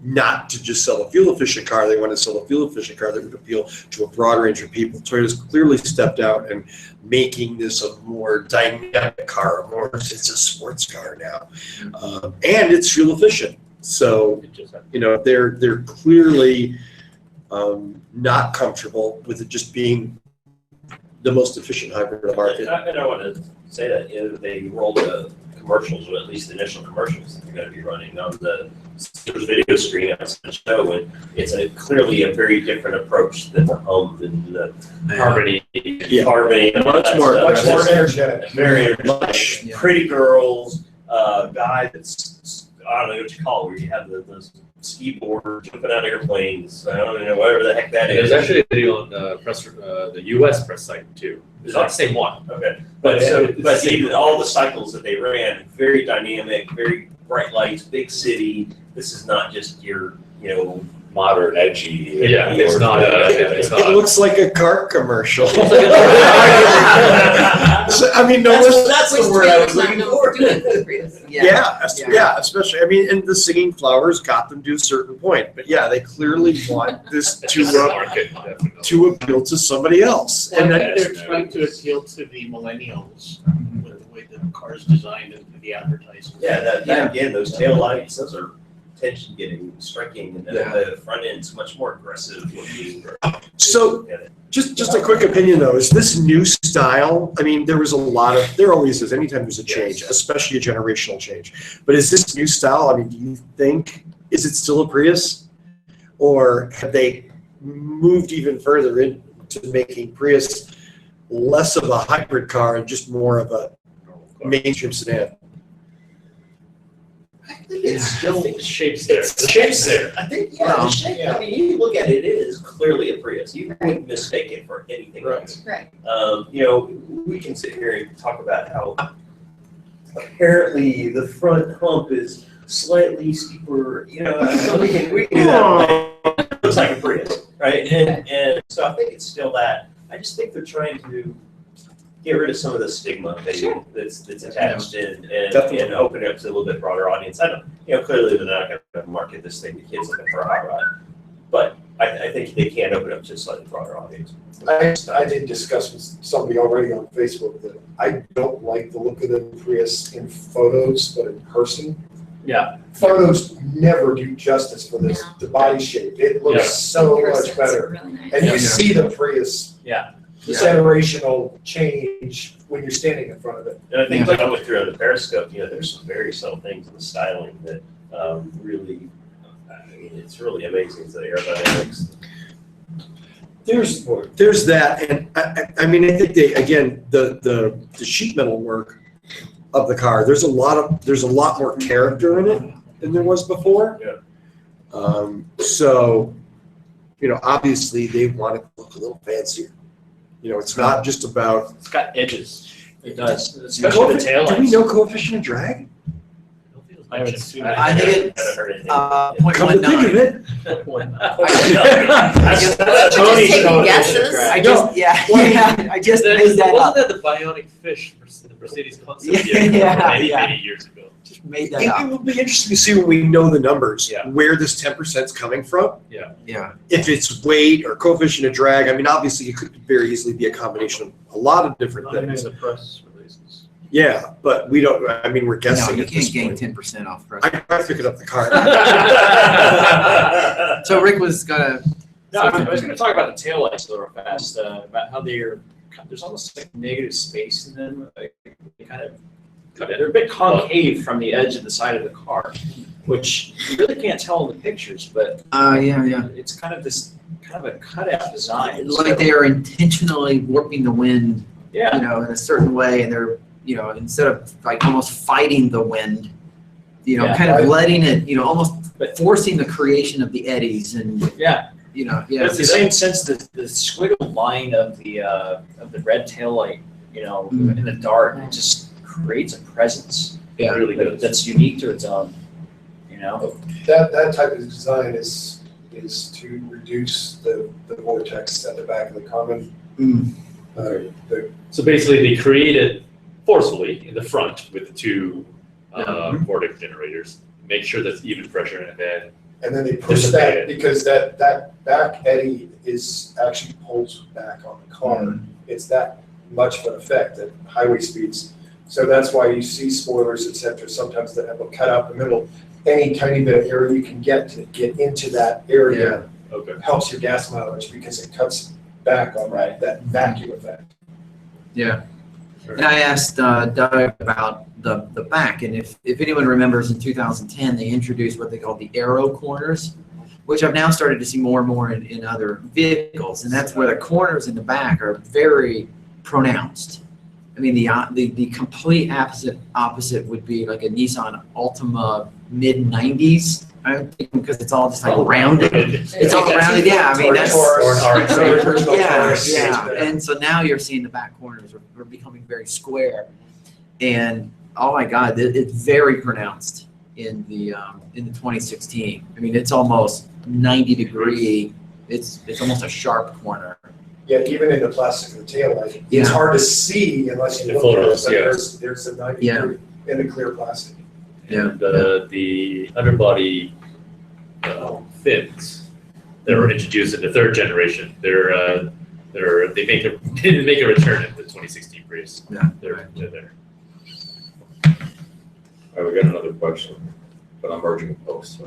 Speaker 4: not to just sell a fuel-efficient car. They wanted to sell a fuel-efficient car that would appeal to a broader range of people. Toyota's clearly stepped out and making this a more dynamic car, it's a sports car now, and it's fuel-efficient. So, they're clearly not comfortable with it just being the most efficient hybrid on the market.
Speaker 11: And I want to say that they rolled the commercials, or at least the initial commercials that they're going to be running on the video screen on the show, and it's clearly a very different approach than the Hum and the Harmony. Harmony,
Speaker 3: Much more
Speaker 7: energetic.
Speaker 11: Very much pretty girls, guy that's, I don't know what you call it, where you have those ski boards jumping out of airplanes. I don't know, whatever the heck that
Speaker 8: And
Speaker 11: is.
Speaker 8: there's actually a video on the U.S. press site too. It's not the same one.
Speaker 11: Okay, but even all the cycles that they ran, very dynamic, very bright lights, big city. This is not just your,
Speaker 6: Modern, edgy.
Speaker 8: Yeah, it's not.
Speaker 4: It looks like a car commercial. So, I mean,
Speaker 11: that's the word I was looking for.
Speaker 4: Yeah, especially. I mean, and the singing flowers got them to a certain point, but yeah, they clearly want this to appeal to somebody else.
Speaker 1: And I think they're trying to appeal to the millennials with the way the car's designed and the advertising.
Speaker 11: Yeah, that again, those tail lights, those are attention getting, striking, and the front end's much more aggressive looking.
Speaker 4: So, just a quick opinion though, is this new style? I mean, there always is, anytime there's a change, especially a generational change. But is this new style, I mean, do you think, is it still a Prius? Or have they moved even further into making Prius less of a hybrid car and just more of a mainstream sedan?
Speaker 11: I think it's still.
Speaker 8: The shape's there.
Speaker 11: The shape's there. I think, yeah,
Speaker 2: Well,
Speaker 11: the shape, I mean, you look at it, it is clearly a Prius. You wouldn't mistake it for anything else.
Speaker 9: Right.
Speaker 11: You know, we can sit here and talk about how apparently the front hump is slightly steeper, you know, so we can do that. It looks like a Prius, right? And so I think it's still that. I just think they're trying to get rid of some of the stigma that's attached and open it up to a little bit broader audience. I don't, you know, clearly they're not going to market this thing to kids looking for a hot rod, but I think they can open it up to a slightly broader audience.
Speaker 7: I did discuss with somebody already on Facebook that I don't like the look of the Prius in photos, but in person.
Speaker 1: Yeah.
Speaker 7: Photos never do justice for this, the body shape. It looks so
Speaker 9: In person,
Speaker 7: much
Speaker 9: it's
Speaker 7: better.
Speaker 9: really nice.
Speaker 7: And you see the Prius.
Speaker 1: Yeah.
Speaker 7: The generational change when you're standing in front of it.
Speaker 11: And I think like I went through on the Periscope, you know, there's some very subtle things in the styling that really, I mean, it's really amazing, the aerodynamics.
Speaker 4: There's that, and I mean, I think they, again, the sheet metal work of the car, there's a lot more character in it than there was before.
Speaker 11: Yeah.
Speaker 4: So, you know, obviously they want it to look a little fancier. You know, it's not just about.
Speaker 10: It's got edges. It does,
Speaker 4: Do
Speaker 10: especially the tail
Speaker 4: we
Speaker 10: lights.
Speaker 4: know coefficient of drag?
Speaker 1: I haven't seen it.
Speaker 2: I think it's,
Speaker 11: haven't heard anything.
Speaker 4: Come to think of
Speaker 2: 0.19.
Speaker 4: it.
Speaker 9: Just taking guesses.
Speaker 2: I just, I just made that
Speaker 8: Wasn't
Speaker 2: up.
Speaker 8: that the bionic fish for the Mercedes concept?
Speaker 2: Yeah,
Speaker 8: Many years ago.
Speaker 2: Just made that
Speaker 4: It
Speaker 2: up.
Speaker 4: will be interesting to see when we know the numbers,
Speaker 8: Yeah.
Speaker 4: where this 10% is coming from.
Speaker 2: Yeah.
Speaker 4: If it's weight or coefficient of drag, I mean, obviously it could very easily be a combination of a lot of different things.
Speaker 3: the press releases.
Speaker 4: Yeah, but we don't, I mean, we're
Speaker 2: No,
Speaker 4: guessing
Speaker 2: you
Speaker 4: at this
Speaker 2: can't gain
Speaker 4: point.
Speaker 2: 10% off price.
Speaker 4: I tried picking up the car.
Speaker 2: So Rick was gonna.
Speaker 10: No, I was going to talk about the taillights a little fast, about how there's almost like negative space in them. Like, they kind of, they're a bit concave from the edge of the side of the car, which you really can't tell in the pictures, but
Speaker 2: Yeah.
Speaker 10: it's kind of a cutout design.
Speaker 2: Like they are intentionally warping the wind,
Speaker 10: Yeah.
Speaker 2: you know, in a certain way, and they're, you know, instead of like almost fighting the wind, you know,
Speaker 10: Yeah.
Speaker 2: kind of letting it, you know, almost forcing the creation of the eddies and,
Speaker 10: Yeah.
Speaker 2: you know,
Speaker 10: But it's the same sense that the squiggle line of the red taillight, you know, in the dark, it just creates a presence.
Speaker 2: Yeah.
Speaker 8: Really good.
Speaker 10: That's unique to its own, you know?
Speaker 7: That type of design is to reduce the vortex at the back of the common.
Speaker 8: So basically, they created forcefully in the front with the two vortex generators. Make sure that's even pressure, and then
Speaker 7: they push that because that back eddy is actually pulls back on the car. It's that much of an effect at highway speeds. So that's why you see spoilers, et cetera, sometimes that have a cut out the middle. Any tiny bit of air you can get to get into that area helps your gas mileage because it cuts back on that vacuum effect.
Speaker 2: Yeah. And I asked Doug about the back, and if anyone remembers in 2010, they introduced what they call the aero corners, which I've now started to see more and more in other vehicles, and that's where the corners in the back are very pronounced. I mean, the complete opposite would be like a Nissan Altima mid-90s, I think, because it's all just like rounded. It's all rounded, yeah. I mean, that's yeah. And so now you're seeing the back corners are becoming very square, and oh my God, it's very pronounced in the 2016. I mean, it's almost 90 degree. It's almost a sharp corner.
Speaker 7: Yeah, even in the plastic of the taillight, it's hard to see unless you look at it. But there's a 90 degree in the clear plastic.
Speaker 8: And the underbody fins that were introduced in the third generation, they didn't make a return in the 2016 Prius.
Speaker 2: Yeah,
Speaker 8: they're there.
Speaker 6: All right, we got another question, but I'm merging posts. So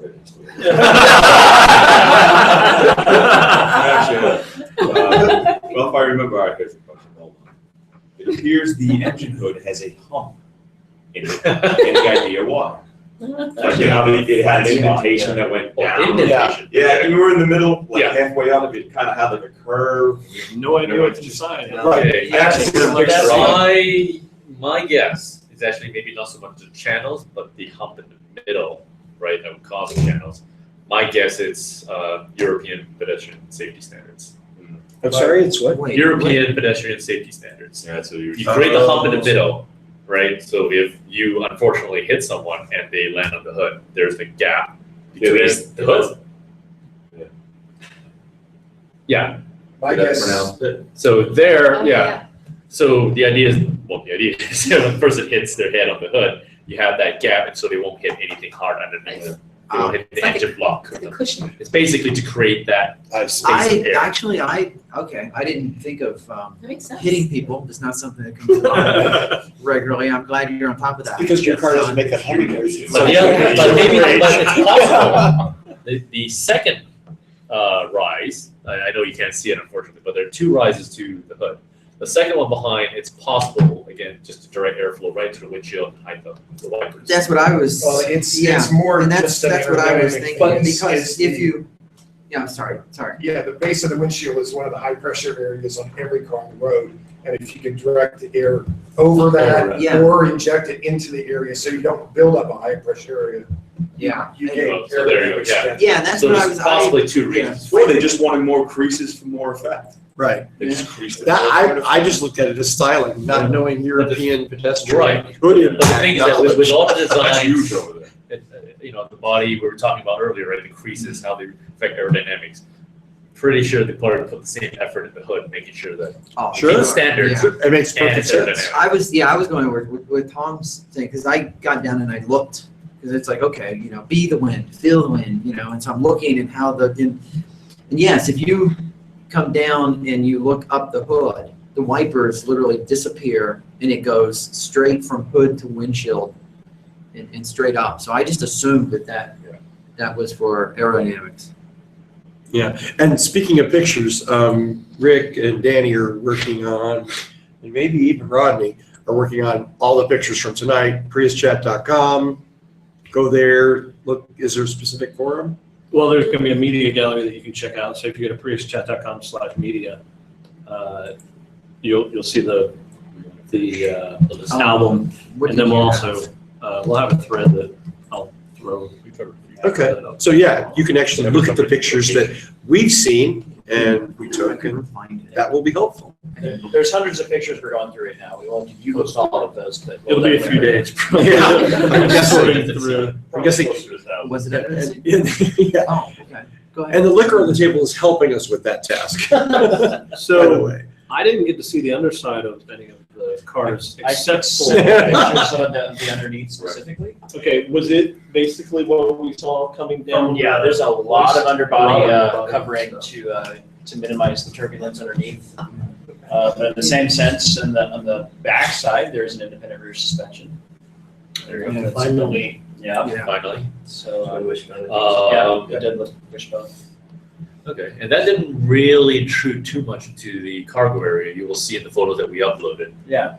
Speaker 6: well, if I remember, all right, here's the question. Hold on. It appears the engine hood has a hump in it. Any idea why? Like, you know, it had an indentation that went down.
Speaker 8: Indentation.
Speaker 6: Yeah, and you were in the middle, like halfway up, it kind of had like a curve.
Speaker 3: No idea what to decide.
Speaker 8: Okay.
Speaker 6: Right.
Speaker 8: My guess is actually maybe not so much the channels, but the hump in the middle, right, that would cause the channels. My guess it's European pedestrian safety standards.
Speaker 4: I'm sorry, it's what?
Speaker 2: Wait,
Speaker 8: European pedestrian safety standards.
Speaker 6: Yeah, so you're.
Speaker 8: You create the hump in the middle, right? So if you unfortunately hit someone and they land on the hood, there's the gap between the hood. Yeah.
Speaker 7: My guess,
Speaker 8: So there,
Speaker 9: Oh,
Speaker 8: yeah. So the idea is, when the person hits their head on the hood, you have that gap, and so they won't hit anything hard underneath. They won't hit the
Speaker 9: It's like
Speaker 8: engine block.
Speaker 9: The cushion.
Speaker 8: It's basically to create that space of air.
Speaker 2: I didn't think of
Speaker 9: That makes sense.
Speaker 2: hitting people. It's not something that comes up regularly. I'm glad you're on top of that.
Speaker 4: Because your car doesn't make that humming noise.
Speaker 8: But yeah, but maybe but it's possible. The second rise, I know you can't see it unfortunately, but there are two rises to the hood. The second one behind, it's possible, again, just to direct airflow right to the windshield and hide the wipers.
Speaker 2: That's what I was.
Speaker 7: well, it's more
Speaker 2: And
Speaker 7: just
Speaker 2: that's
Speaker 7: an
Speaker 2: what I was
Speaker 7: aerodynamic
Speaker 2: thinking,
Speaker 7: place.
Speaker 2: because
Speaker 7: It's
Speaker 2: if
Speaker 7: the-
Speaker 2: you, yeah, sorry.
Speaker 7: Yeah, the base of the windshield is one of the high pressure areas on every car on the road. And if you can direct the air over that
Speaker 2: Yeah.
Speaker 7: or inject it into the area so you don't build up a high pressure area,
Speaker 2: Yeah.
Speaker 7: you gain
Speaker 8: So there you go,
Speaker 7: aerodynamic
Speaker 8: yeah.
Speaker 7: strength.
Speaker 2: Yeah, that's
Speaker 8: So
Speaker 2: what I
Speaker 8: there's
Speaker 2: was.
Speaker 8: possibly two
Speaker 2: yeah.
Speaker 8: reasons.
Speaker 6: Or they just wanted more creases for more effect.
Speaker 4: Right.
Speaker 6: They just creased it.
Speaker 4: That, I just looked at it as styling, not knowing European pedestrian.
Speaker 8: Right.
Speaker 4: hood
Speaker 8: But the thing is that with all the
Speaker 6: That's huge
Speaker 8: designs,
Speaker 6: over there.
Speaker 8: the body we were talking about earlier, right, the creases, how they affect aerodynamics. Pretty sure they put the same effort in the hood, making sure that
Speaker 2: Oh,
Speaker 4: Sure.
Speaker 8: it's standards.
Speaker 2: Yeah.
Speaker 4: It makes
Speaker 8: And
Speaker 4: perfect
Speaker 8: it's
Speaker 4: sense.
Speaker 8: aerodynamic.
Speaker 2: I was going with Tom's thing, because I got down and I looked, because it's like, okay, be the wind, feel the wind, and so I'm looking at how and yes, if you come down and you look up the hood, the wipers literally disappear and it goes straight from hood to windshield and straight up. So I just assumed that was for aerodynamics.
Speaker 4: Yeah, and speaking of pictures, Rick and Danny are working on, and maybe even Rodney, are working on all the pictures from tonight, priuschat.com. Go there, look, is there a specific forum?
Speaker 3: Well, there's going to be a media gallery that you can check out. So if you go to priuschat.com/media, you'll see the album,
Speaker 2: What
Speaker 3: and
Speaker 2: did
Speaker 3: then we'll
Speaker 2: you
Speaker 3: also we'll have a thread that I'll throw.
Speaker 4: Okay, so yeah, you can actually look at the pictures that we've seen and we took, and
Speaker 2: find it.
Speaker 4: that will be helpful.
Speaker 10: There's hundreds of pictures we're going through right now. We won't use all of those, but.
Speaker 3: It'll be a few days.
Speaker 4: Yeah, I'm guessing.
Speaker 3: through.
Speaker 4: I'm guessing.
Speaker 2: Was it evidence?
Speaker 4: Yeah.
Speaker 2: Oh, okay. Go ahead.
Speaker 4: And the liquor on the table is helping us with that task. By the
Speaker 3: So
Speaker 4: way.
Speaker 3: I didn't get to see the underside of any of the cars
Speaker 10: I
Speaker 3: except
Speaker 10: sent
Speaker 3: for.
Speaker 10: pictures of the underneath specifically.
Speaker 3: Okay, was it basically what we saw coming down?
Speaker 10: Yeah, there's a lot of underbody
Speaker 3: underbody,
Speaker 10: covering to minimize the turbulence underneath. But in the same sense, on the back side, there's an independent rear suspension.
Speaker 8: There you
Speaker 2: Yeah,
Speaker 8: go.
Speaker 10: Finally. Yeah,
Speaker 2: Yeah.
Speaker 8: Finally.
Speaker 10: so,
Speaker 8: Um,
Speaker 10: yeah, it did look wishbone.
Speaker 8: Okay, and that didn't really intrude too much into the cargo area. You will see in the photos that we uploaded.
Speaker 10: Yeah,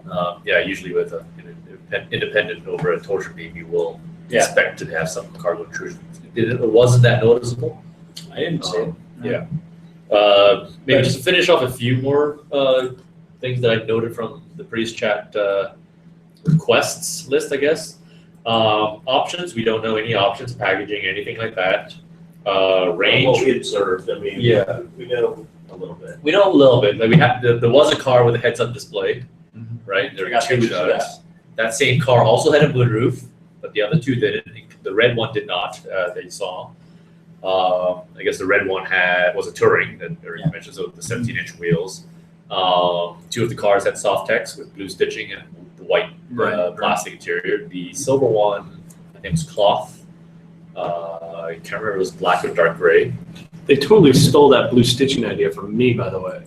Speaker 8: Usually with an independent over a torsion beam, you will
Speaker 10: Yeah.
Speaker 8: expect to have some cargo intrusion. It wasn't that noticeable.
Speaker 10: I didn't see it.
Speaker 8: Yeah. Maybe just to finish off a few more things that I noted from the Prius chat requests list, I guess. Options, we don't know any options, packaging, anything like that.
Speaker 11: What
Speaker 8: Range,
Speaker 11: we observed, I mean,
Speaker 8: Yeah.
Speaker 11: we know a little bit.
Speaker 8: we know a little bit. Like there was a car with a heads-up display, right? There
Speaker 10: I
Speaker 8: were
Speaker 10: got
Speaker 8: two
Speaker 10: pictures of
Speaker 8: shots. That same car also had a moonroof, but the other two didn't. The red one did not. That you saw. I guess the red one was a touring that Eric mentioned, so the 17-inch wheels. Two of the cars had soft text with blue stitching and the white plastic interior. The silver one, I think, was cloth. I can't remember if it was black or dark gray.
Speaker 3: They totally stole that blue stitching idea from me, by the way.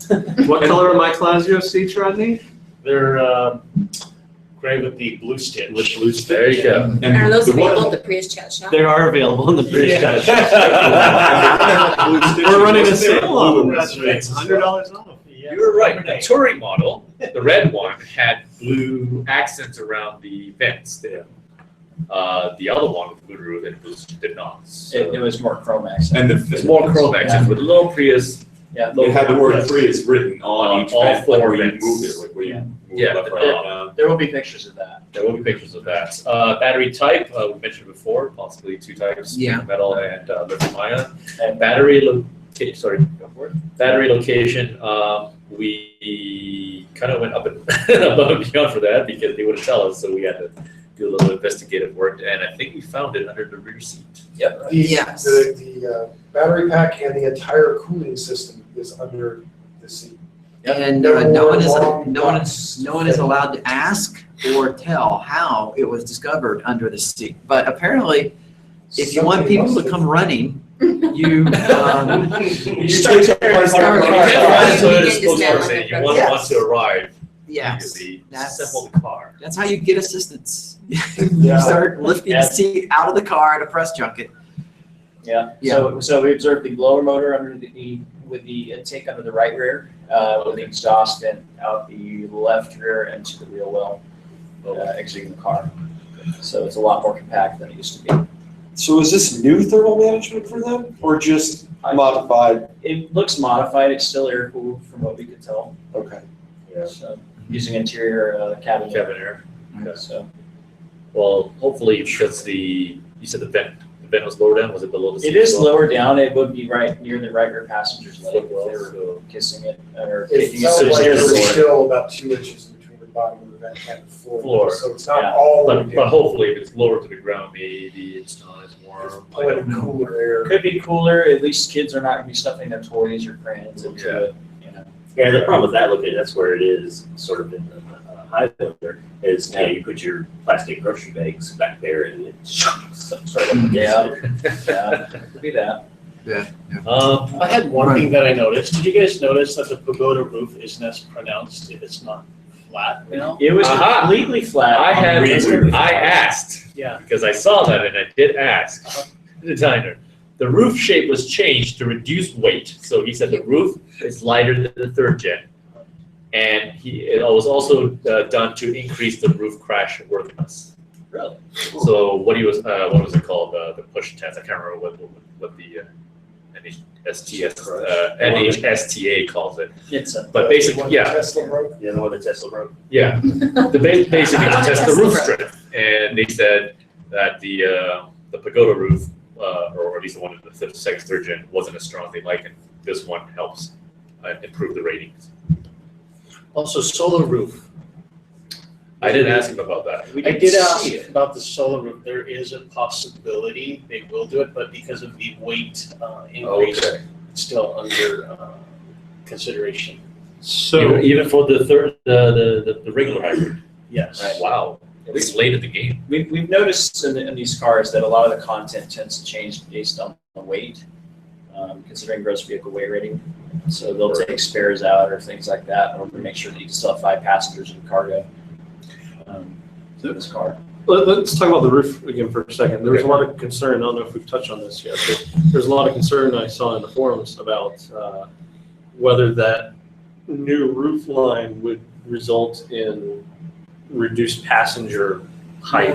Speaker 3: What color are my Clasio seats, Rodney?
Speaker 10: They're gray with the blue stitch.
Speaker 3: With blue stitch.
Speaker 8: There you go.
Speaker 9: Are those
Speaker 3: the one-
Speaker 9: available at the Prius Chat Shop?
Speaker 3: They are available in the Prius
Speaker 10: Yeah.
Speaker 3: Chat. We're running a sale on them.
Speaker 10: That's right.
Speaker 3: It's $100 off.
Speaker 8: You were right. The touring model, the red one, had blue accents around the vents there. The other one with moonroof and blue did not. So
Speaker 10: It was more chrome accent.
Speaker 6: And
Speaker 8: it's more chrome accents with a little Prius
Speaker 10: Yeah,
Speaker 6: It had the word Prius written on each
Speaker 8: all
Speaker 6: vent, like
Speaker 8: four
Speaker 6: where you
Speaker 8: vents.
Speaker 6: move it, like where you move
Speaker 8: Yeah,
Speaker 6: it left,
Speaker 8: the-
Speaker 6: right,
Speaker 10: there will be pictures of that.
Speaker 8: There will be pictures of that. Battery type, we mentioned before, possibly two types,
Speaker 2: Yeah.
Speaker 8: metal and lithium ion. And battery location, sorry, go for it. Battery location, we kind of went up and above and beyond for that because they wouldn't tell us, so we had to do a little investigative work, and I think we found it under the rear seat.
Speaker 10: Yep.
Speaker 2: Yes.
Speaker 7: The battery pack and the entire cooling system is under the seat.
Speaker 2: And
Speaker 7: No
Speaker 2: no
Speaker 7: more
Speaker 2: one is,
Speaker 7: long
Speaker 2: no one
Speaker 7: box.
Speaker 2: is, no one is allowed to ask or tell how it was discovered under the seat. But apparently, if you want
Speaker 7: Somebody
Speaker 2: people
Speaker 7: must
Speaker 2: to
Speaker 7: have-
Speaker 2: come running, you,
Speaker 4: You start tearing apart
Speaker 2: Start
Speaker 4: the
Speaker 8: You
Speaker 4: car.
Speaker 8: can't
Speaker 9: Yeah.
Speaker 8: find a Toyota
Speaker 9: Begin to smell
Speaker 8: spokesperson,
Speaker 9: like
Speaker 8: you
Speaker 9: a
Speaker 8: want
Speaker 2: Yes.
Speaker 8: to arrive.
Speaker 2: yes,
Speaker 8: Immediately
Speaker 2: that's,
Speaker 8: assemble the car.
Speaker 2: that's how you get assistance. You
Speaker 7: Yeah.
Speaker 2: start lifting the seat out of the car at a press junket.
Speaker 10: Yeah,
Speaker 2: Yeah.
Speaker 10: so we observed the blower motor under with the intake under the right rear, with the exhaust vent out the left rear and to the wheel well, exiting the car. So it's a lot more compact than it used to be.
Speaker 4: So is this new thermal management for them, or just modified?
Speaker 10: It looks modified, it's still air cooled from what we could tell.
Speaker 4: Okay.
Speaker 10: So using interior cabin air.
Speaker 8: Cabin air.
Speaker 10: So
Speaker 8: Well, hopefully, because you said the vent was lower down, was it below the seat?
Speaker 10: it is
Speaker 8: as well?
Speaker 10: lower down, it would be right near the right rear passenger's leg if they
Speaker 8: Footwell,
Speaker 10: were
Speaker 8: so-
Speaker 10: kissing it or
Speaker 7: It
Speaker 10: taking
Speaker 7: sounds
Speaker 10: it
Speaker 7: like
Speaker 10: near the
Speaker 7: there's
Speaker 10: floor.
Speaker 7: still about 2 inches in between the bottom of the vent and the floor.
Speaker 8: Floor.
Speaker 7: So it's not
Speaker 10: Yeah.
Speaker 7: all the way
Speaker 8: But
Speaker 7: down.
Speaker 8: hopefully, if it's lower to the ground, maybe it's not as warm. I
Speaker 7: Pulling
Speaker 8: don't know.
Speaker 7: cooler air.
Speaker 10: Could be cooler, at least kids are not gonna be stuffing their toys or crayons into
Speaker 8: Yeah.
Speaker 10: it, you know.
Speaker 11: Yeah, the problem with that, look at, that's where it is, sort of in the high filter, is, you put your plastic grocery bags back there and it sucks right up against
Speaker 10: Yeah.
Speaker 11: it.
Speaker 10: Yeah, could be that.
Speaker 1: I had one thing that I noticed. Did you guys notice that the pagoda roof isn't as pronounced if it's not flat now?
Speaker 10: It was
Speaker 8: Aha.
Speaker 10: completely flat.
Speaker 8: I
Speaker 10: on the
Speaker 8: had,
Speaker 10: rear.
Speaker 8: I asked,
Speaker 1: Yeah.
Speaker 8: because I saw that and I did ask the designer. The roof shape was changed to reduce weight. So he said the roof is lighter than the third gen. And it was also done to increase the roof crash worthiness.
Speaker 10: Really?
Speaker 8: So what was it called? The push test. I can't remember what the NHSTA calls it.
Speaker 10: It's a,
Speaker 8: But basically, yeah,
Speaker 7: Tesla broke.
Speaker 11: You know what the Tesla broke?
Speaker 8: yeah. Basically to test the roof strength, and they said that the pagoda roof, or at least the one in the second, third gen, wasn't as strong as they like, and this one helps improve the ratings.
Speaker 1: Also, solar roof.
Speaker 8: I didn't ask him about that.
Speaker 10: we
Speaker 1: I
Speaker 10: didn't
Speaker 1: did ask
Speaker 10: see it.
Speaker 1: about the solar roof. There is a possibility they will do it, but because of the weight increase,
Speaker 8: Okay.
Speaker 1: it's still under consideration.
Speaker 3: So,
Speaker 8: Even for the third, the regular hybrid.
Speaker 1: Yes.
Speaker 10: Right.
Speaker 8: Wow, it's late in the game.
Speaker 10: We've noticed in these cars that a lot of the content tends to change based on the weight, considering gross vehicle weight rating. So they'll take spares out or things like that in order to make sure that you can still have 5 passengers in cargo. In this car.
Speaker 3: let's talk about the roof again for a second. There was a lot of concern, I don't know if we've touched on this yet, but there's a lot of concern I saw in the forums about whether that new roof line would result in reduced passenger height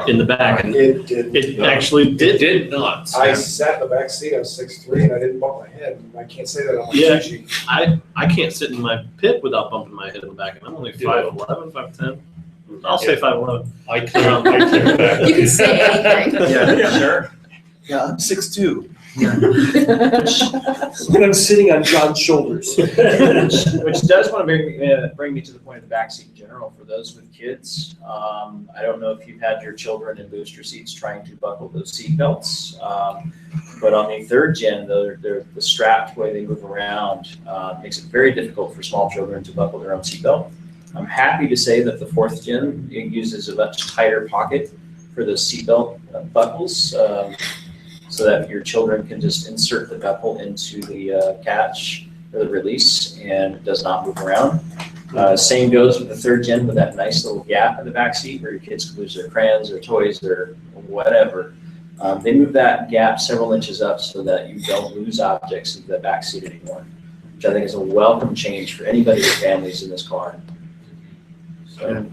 Speaker 3: in the back. And
Speaker 7: It did.
Speaker 3: it actually
Speaker 8: It
Speaker 3: did.
Speaker 8: did not.
Speaker 7: I sat in the back seat, I was 6'3", and I didn't bump my head. And I can't say that on my
Speaker 3: Yeah.
Speaker 7: cheat sheet.
Speaker 3: I can't sit in my pit without bumping my head in the back, and I'm only 5'11", 5'10". I'll say 5'11".
Speaker 8: I cleared back.
Speaker 9: You can say anything.
Speaker 3: Yeah, sure.
Speaker 4: Yeah, I'm 6'2". And I'm sitting on John's shoulders.
Speaker 10: Which does want to bring me to the point of the backseat in general for those with kids. I don't know if you've had your children in booster seats trying to buckle those seat belts. But on the third gen, though, the strapped way they move around makes it very difficult for small children to buckle their own seatbelt. I'm happy to say that the fourth gen uses a much tighter pocket for those seatbelt buckles. So that your children can just insert the buckle into the catch or the release and it does not move around. Same goes with the third gen with that nice little gap in the back seat where your kids can lose their crayons or toys or whatever. They move that gap several inches up so that you don't lose objects into the back seat anymore, which I think is a welcome change for anybody with families in this car. So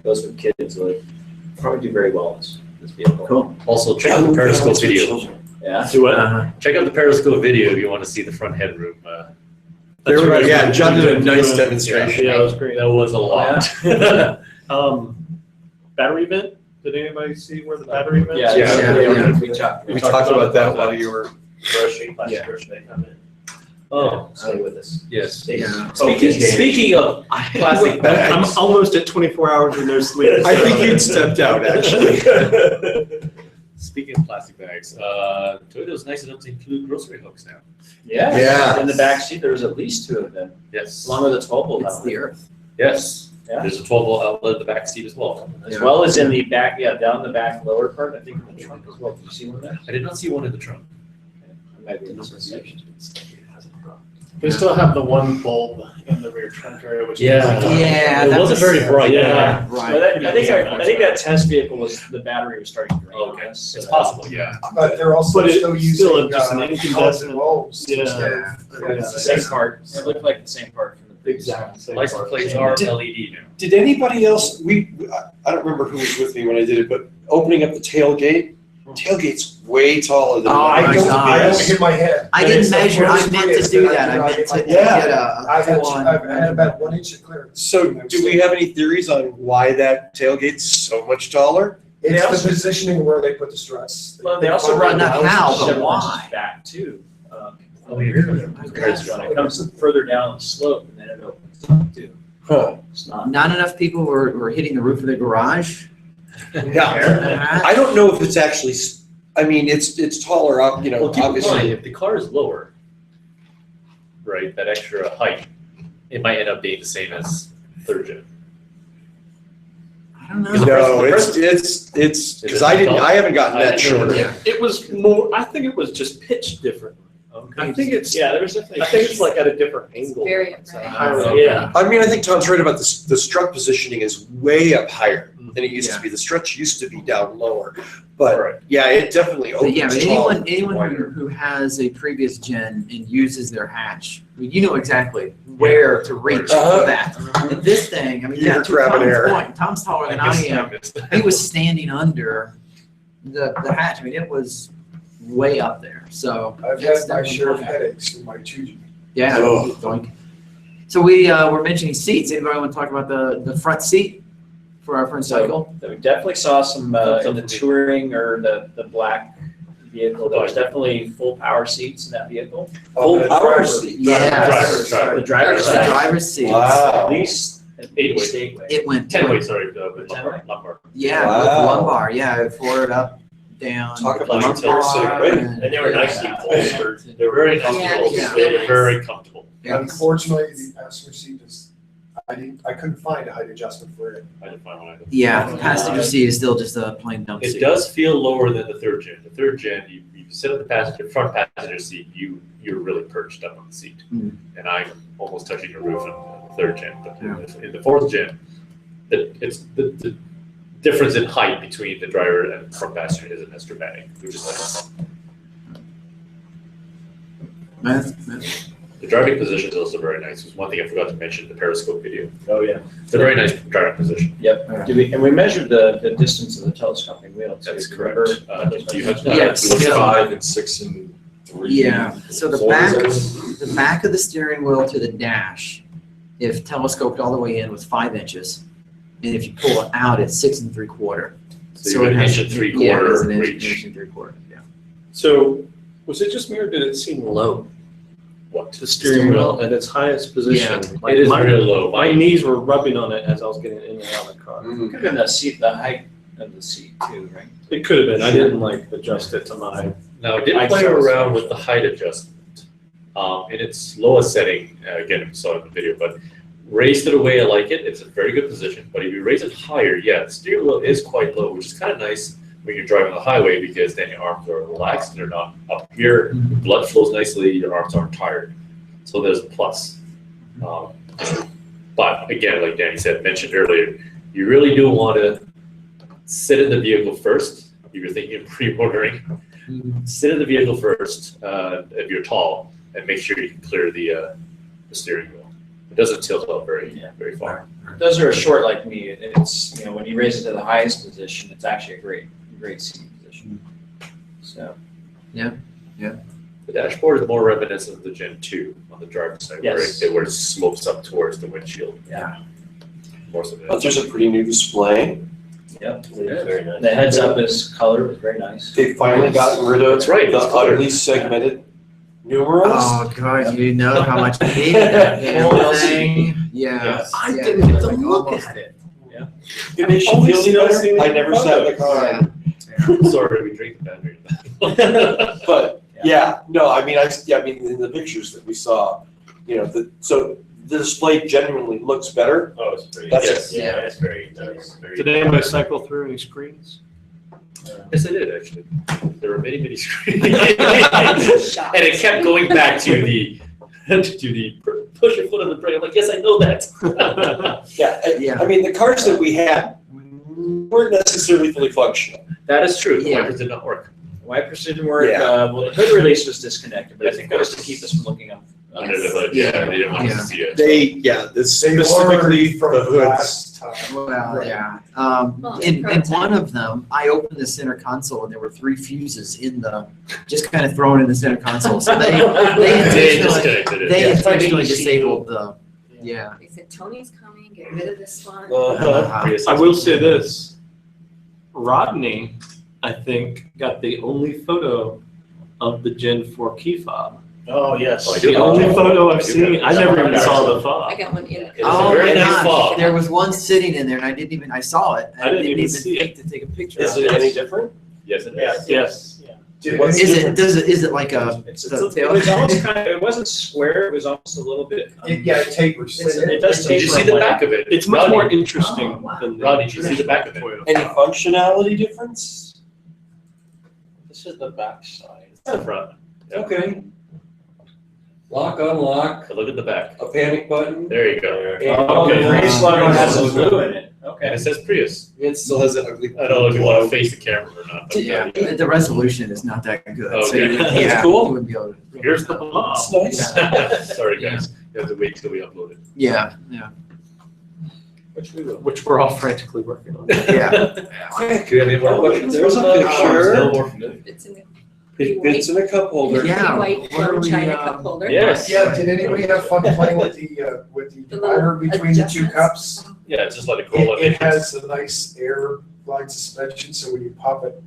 Speaker 10: those with kids will probably do very well in this vehicle.
Speaker 2: Cool.
Speaker 8: Also, check out the Periscope video.
Speaker 10: Yeah.
Speaker 8: Do what?
Speaker 2: Uh-huh.
Speaker 8: Check out the Periscope video if you want to see the front headroom.
Speaker 4: There we go. Yeah, John did a
Speaker 3: Yeah,
Speaker 4: nice demonstration.
Speaker 3: Yeah, it was great.
Speaker 8: That was a lot.
Speaker 3: Battery vent? Did anybody see where the battery vent?
Speaker 10: Yeah,
Speaker 2: Yeah.
Speaker 10: we talked.
Speaker 4: We talked about that while you were.
Speaker 11: Grocery, plastic
Speaker 10: Yeah.
Speaker 11: grocery bag come in.
Speaker 3: Oh,
Speaker 11: Stay with us.
Speaker 8: Yes.
Speaker 2: Yeah.
Speaker 8: Speaking of plastic
Speaker 3: I'm
Speaker 8: bags,
Speaker 3: almost at 24 hours with no sleep.
Speaker 4: I think you'd stepped out, actually.
Speaker 8: speaking of plastic bags, Toyota's nice enough to include grocery hooks now.
Speaker 10: Yeah.
Speaker 4: Yeah.
Speaker 10: In the back seat, there was at least 2 of them,
Speaker 8: Yes.
Speaker 10: along with a 12-volt
Speaker 2: It's
Speaker 10: outlet.
Speaker 2: the earth.
Speaker 8: Yes.
Speaker 10: Yeah.
Speaker 8: There's a 12-volt outlet in the back seat as well.
Speaker 10: As well as in the back, down the back lower part, I think in the trunk as well. Did you see one there?
Speaker 8: I did not see one in the trunk.
Speaker 10: Might be in this section.
Speaker 1: They still have the one bulb in the rear trunk area, which.
Speaker 8: Yeah.
Speaker 2: Yeah,
Speaker 8: It
Speaker 2: that
Speaker 8: wasn't
Speaker 2: was-
Speaker 8: very bright.
Speaker 3: Yeah.
Speaker 2: Right.
Speaker 10: Well, I think that test vehicle was, the battery was starting to drain.
Speaker 8: Okay.
Speaker 10: So
Speaker 8: It's possible, yeah.
Speaker 7: But they're also
Speaker 3: But it's
Speaker 7: still
Speaker 3: still
Speaker 7: using,
Speaker 3: just an incandescent-
Speaker 7: bulbs.
Speaker 3: Yeah.
Speaker 7: instead of-
Speaker 2: Yeah.
Speaker 10: It's the same part. It looked like the same part from the previous.
Speaker 3: Exactly.
Speaker 8: License plates are LED now.
Speaker 4: Did anybody else, I don't remember who was with me when I did it, but opening up the tailgate's way taller than.
Speaker 2: Oh,
Speaker 7: I
Speaker 2: my
Speaker 7: don't,
Speaker 2: God.
Speaker 7: I don't hit my head.
Speaker 2: I
Speaker 7: And
Speaker 2: didn't
Speaker 7: it's the
Speaker 2: measure, I
Speaker 7: first
Speaker 2: meant
Speaker 7: Prius
Speaker 2: to do
Speaker 7: that
Speaker 2: that, I
Speaker 7: I
Speaker 2: meant to
Speaker 7: get
Speaker 4: Yeah.
Speaker 2: get a
Speaker 7: I've had,
Speaker 2: full-on
Speaker 7: I've had about
Speaker 2: measurement.
Speaker 7: 1 inch of clearance.
Speaker 4: So do we have any theories on why that tailgate's so much taller?
Speaker 7: It's the positioning where they put the struts.
Speaker 10: Well, they also
Speaker 2: Well,
Speaker 10: run
Speaker 2: not
Speaker 10: the
Speaker 2: how,
Speaker 10: houses
Speaker 2: but
Speaker 10: several
Speaker 2: why?
Speaker 10: inches back too.
Speaker 8: Oh, yeah.
Speaker 10: Because when it comes further down the slope, and then it opens up too.
Speaker 4: Huh.
Speaker 10: It's not.
Speaker 2: Not enough people were hitting the roof of the garage.
Speaker 4: Yeah. I don't know if it's actually, I mean, it's taller up,
Speaker 8: Well, keep in mind,
Speaker 4: obviously.
Speaker 8: if the car is lower, right, that extra height, it might end up being the same as third gen.
Speaker 2: I don't know.
Speaker 4: No, it's, because I haven't gotten that shorter.
Speaker 2: Yeah.
Speaker 3: It was more, I think it was just pitched different. I think it's,
Speaker 10: Yeah, there was definitely.
Speaker 3: I think it's like at a different angle.
Speaker 9: Very
Speaker 3: It's a
Speaker 9: upright.
Speaker 3: higher
Speaker 8: Okay.
Speaker 3: yeah.
Speaker 4: I mean, I think Tom's right about this, the strut positioning is way up higher than it used
Speaker 2: Yeah.
Speaker 4: to be. The struts used to be down lower. But
Speaker 8: Right.
Speaker 4: yeah, it definitely
Speaker 2: But yeah,
Speaker 4: opens
Speaker 2: but
Speaker 4: tall.
Speaker 2: anyone who has a previous gen and uses their hatch, I mean, you know exactly where to reach
Speaker 4: Uh-huh.
Speaker 2: for that. And this thing, I mean,
Speaker 4: You're
Speaker 2: yeah, to
Speaker 4: grabbing
Speaker 2: Tom's
Speaker 4: air.
Speaker 2: point, Tom's taller than I am. He was standing under the hatch. I mean, it was way up there. So
Speaker 7: I've
Speaker 2: it's
Speaker 7: had my
Speaker 2: definitely
Speaker 7: share of
Speaker 2: fun.
Speaker 7: headaches in my 2G.
Speaker 2: Yeah.
Speaker 4: Oh.
Speaker 2: Doink. So we were mentioning seats. Anybody want to talk about the front seat for our front cycle?
Speaker 10: So we definitely saw some in the touring or the black vehicle. There was definitely full power seats in that vehicle.
Speaker 4: Full
Speaker 7: the
Speaker 4: power
Speaker 7: driver-
Speaker 4: seat.
Speaker 2: Yes.
Speaker 8: Driver.
Speaker 10: The driver's
Speaker 2: The
Speaker 10: side.
Speaker 2: driver's seat.
Speaker 4: Wow.
Speaker 10: At least
Speaker 8: 8-way.
Speaker 10: 8-way.
Speaker 2: It went
Speaker 8: 10-way, sorry, with
Speaker 10: 10-way?
Speaker 8: lumbar.
Speaker 2: Yeah,
Speaker 4: Wow.
Speaker 2: with lumbar. Yeah, it forward up, down.
Speaker 4: Talk about
Speaker 2: lumbar,
Speaker 4: utility, right?
Speaker 11: And they were nicely upholstered.
Speaker 8: They were very comfortable.
Speaker 9: Yeah,
Speaker 8: They were very comfortable.
Speaker 2: Yeah.
Speaker 7: Unfortunately, the passenger seat is, I couldn't find a height adjustment for it.
Speaker 8: I didn't find one either.
Speaker 2: Yeah, the passenger seat is still just a plain dump
Speaker 8: It
Speaker 2: seat.
Speaker 8: does feel lower than the third gen. The third gen, you sit at the front passenger seat, you're really perched up on the seat.
Speaker 2: Mm.
Speaker 8: And I'm almost touching the roof on the third gen. But
Speaker 2: Yeah.
Speaker 8: in the fourth gen, it's the difference in height between the driver and front passenger isn't as dramatic, which is nice. The driving position is also very nice. There's one thing I forgot to mention, the Periscope video.
Speaker 10: Oh, yeah.
Speaker 8: It's a very nice driving position.
Speaker 10: And we measured the distance of the telescoping wheel too.
Speaker 8: That's
Speaker 10: Remember?
Speaker 8: correct. Do you have
Speaker 2: Yes.
Speaker 6: It was
Speaker 2: Yeah.
Speaker 6: 5 and 6 and 3.
Speaker 2: Yeah, so the
Speaker 6: Four
Speaker 2: back,
Speaker 6: is
Speaker 2: the back of the steering wheel to the dash, if telescoped all the way in, was 5 inches. And if you pull it out, it's 6 3/4.
Speaker 8: So you have an
Speaker 2: it has-
Speaker 8: inch and
Speaker 2: Yeah,
Speaker 8: 3/4
Speaker 2: it's an inch,
Speaker 8: reach.
Speaker 2: inch and 3/4, yeah.
Speaker 3: So was it just me or did it seem low?
Speaker 8: What?
Speaker 3: The steering wheel at its highest position.
Speaker 2: Yeah.
Speaker 8: It is
Speaker 3: my,
Speaker 8: really low.
Speaker 3: my knees were rubbing on it as I was getting in and out of the car.
Speaker 4: Mm.
Speaker 10: Could have been the seat, the height of the seat too, right?
Speaker 3: It could have been. I didn't like adjust it to my.
Speaker 8: Now, I did
Speaker 3: I
Speaker 8: play
Speaker 3: saw
Speaker 8: around
Speaker 3: some.
Speaker 8: with the height adjustment. In its lowest setting, again, you saw it in the video, but raised it away, I like it. It's a very good position. But if you raise it higher, yeah, the steering wheel is quite low, which is kind of nice when you're driving on the highway because then your arms are relaxed and they're not up here. Your blood flows nicely, your arms aren't tired. So there's a plus. But again, like Danny mentioned earlier, you really do want to sit in the vehicle first. If you're thinking of pre-ordering, sit in the vehicle first if you're tall, and make sure you can clear the steering wheel. It doesn't tilt up very far.
Speaker 10: Those are short like me. It's, when you raise it to the highest position, it's actually a great seating position. So.
Speaker 8: The dashboard is more reminiscent of the Gen 2 on the driver's side,
Speaker 10: Yes.
Speaker 8: where it slopes up towards the windshield.
Speaker 10: Yeah.
Speaker 8: More so than
Speaker 4: But there's a pretty new display.
Speaker 10: Yep.
Speaker 11: Very nice.
Speaker 10: The heads up is color was very nice.
Speaker 4: They've finally gotten rid of
Speaker 8: That's right,
Speaker 4: the
Speaker 8: it's colored.
Speaker 4: ugly segmented numerals.
Speaker 2: Oh, God, you know how much I hated that damn thing. Yeah.
Speaker 4: I
Speaker 2: Yeah,
Speaker 4: didn't get to
Speaker 2: like
Speaker 4: look
Speaker 2: almost-
Speaker 4: at it.
Speaker 10: Yeah.
Speaker 4: It makes you
Speaker 5: Only
Speaker 4: feel
Speaker 5: still
Speaker 4: better.
Speaker 5: seeing
Speaker 4: I never sat in the car.
Speaker 2: Yeah.
Speaker 8: Sorry, we drink the battery.
Speaker 4: But yeah, no, I mean, in the pictures that we saw, so the display genuinely looks better.
Speaker 11: Oh, it's pretty.
Speaker 4: That's
Speaker 11: yeah,
Speaker 2: it.
Speaker 11: yeah, it's very nice. Very
Speaker 3: Did anybody cycle through any screens?
Speaker 8: Yes, I did actually. There were many, many screens. And it kept going back to the push your foot on the brake. I'm like, yes, I know that.
Speaker 2: Yeah.
Speaker 4: I mean, the cars that we had weren't necessarily fully functional.
Speaker 10: That is true.
Speaker 8: The
Speaker 2: Yeah.
Speaker 8: wipers did not work.
Speaker 10: Wipers didn't work.
Speaker 4: Yeah.
Speaker 10: Well, the hood release was disconnected, but I think that was to keep us from looking up.
Speaker 8: Under the hood, yeah, they didn't want
Speaker 2: Yeah.
Speaker 8: to see it.
Speaker 4: This
Speaker 7: They
Speaker 4: specifically
Speaker 7: learned from
Speaker 4: the
Speaker 7: the
Speaker 4: hoods.
Speaker 7: last time.
Speaker 2: Well, yeah.
Speaker 9: Well,
Speaker 2: In
Speaker 9: prototype.
Speaker 2: one of them, I opened the center console and there were 3 fuses in just kind of thrown in the center console. So they
Speaker 8: They
Speaker 2: intentionally,
Speaker 8: disconnected it.
Speaker 2: they
Speaker 8: Yeah.
Speaker 2: intentionally disabled the, yeah.
Speaker 9: They said, Tony's coming, get rid of this one.
Speaker 8: Prius
Speaker 3: I
Speaker 8: has
Speaker 3: will
Speaker 8: been-
Speaker 3: say this. Rodney, I think, got the only photo of the Gen 4 key fob.
Speaker 1: Oh, yes.
Speaker 8: Oh, I do
Speaker 3: The
Speaker 8: have
Speaker 3: only
Speaker 8: that.
Speaker 3: photo
Speaker 8: I
Speaker 3: I've
Speaker 8: do
Speaker 3: seen,
Speaker 8: have
Speaker 3: I
Speaker 8: that.
Speaker 3: never even saw the
Speaker 9: I
Speaker 3: fob.
Speaker 9: got one in.
Speaker 8: It's a
Speaker 2: Oh,
Speaker 8: very
Speaker 2: my
Speaker 8: nice
Speaker 2: gosh,
Speaker 8: fob.
Speaker 2: there was one sitting in there and I saw it.
Speaker 3: I didn't even see
Speaker 2: think to take a picture
Speaker 4: Is
Speaker 2: of
Speaker 4: it
Speaker 2: it.
Speaker 4: any different?
Speaker 8: Yes, it
Speaker 1: Yeah.
Speaker 8: is.
Speaker 3: Yes.
Speaker 7: Did
Speaker 4: What's
Speaker 7: it-
Speaker 2: Is it like a,
Speaker 10: It's
Speaker 2: the
Speaker 10: it
Speaker 2: tail?
Speaker 10: was almost kind of, it wasn't square, it was almost a little bit.
Speaker 7: Yeah, it tapers.
Speaker 10: It does
Speaker 8: Did you see the back of it?
Speaker 3: It's much
Speaker 8: Rodney,
Speaker 3: more interesting
Speaker 2: Oh, wow.
Speaker 3: than the
Speaker 8: Rodney, did you see the back of it?
Speaker 3: Toyota
Speaker 4: Any
Speaker 3: fob.
Speaker 4: functionality difference?
Speaker 1: This is the back side.
Speaker 8: It's the front. Yeah.
Speaker 4: Okay. Lock, unlock,
Speaker 8: But look at the back.
Speaker 4: a panic button.
Speaker 8: There you go.
Speaker 10: Oh, the Prius logo has some glue in it.
Speaker 8: And
Speaker 10: Okay.
Speaker 8: it says Prius.
Speaker 4: It still has that ugly.
Speaker 8: I don't know if you want to face the camera or not. But
Speaker 2: Yeah, the resolution is not that good. So
Speaker 8: Okay.
Speaker 2: you-
Speaker 8: That's
Speaker 2: yeah,
Speaker 4: cool.
Speaker 2: you wouldn't be able to.
Speaker 8: Here's the blob.
Speaker 4: It's nice.
Speaker 8: Sorry, guys. You have to wait till we upload it.
Speaker 2: Yeah.
Speaker 3: Which we're all frantically working on.
Speaker 2: Yeah.
Speaker 4: Quick.
Speaker 8: Do you have any more questions?
Speaker 4: There's a
Speaker 8: Still
Speaker 4: picture.
Speaker 8: more familiar.
Speaker 9: It's in the
Speaker 4: It fits in a cup holder.
Speaker 2: Yeah.
Speaker 9: white
Speaker 2: what are
Speaker 9: flow
Speaker 2: we,
Speaker 9: china cup holder.
Speaker 8: Yes.
Speaker 7: Yeah, did anybody have fun playing with the
Speaker 9: The
Speaker 7: divider
Speaker 9: little
Speaker 7: between the two
Speaker 9: adjustments.
Speaker 7: cups?
Speaker 8: Yeah, it's just like a cool
Speaker 7: It has a nice air line suspension, so when you pop it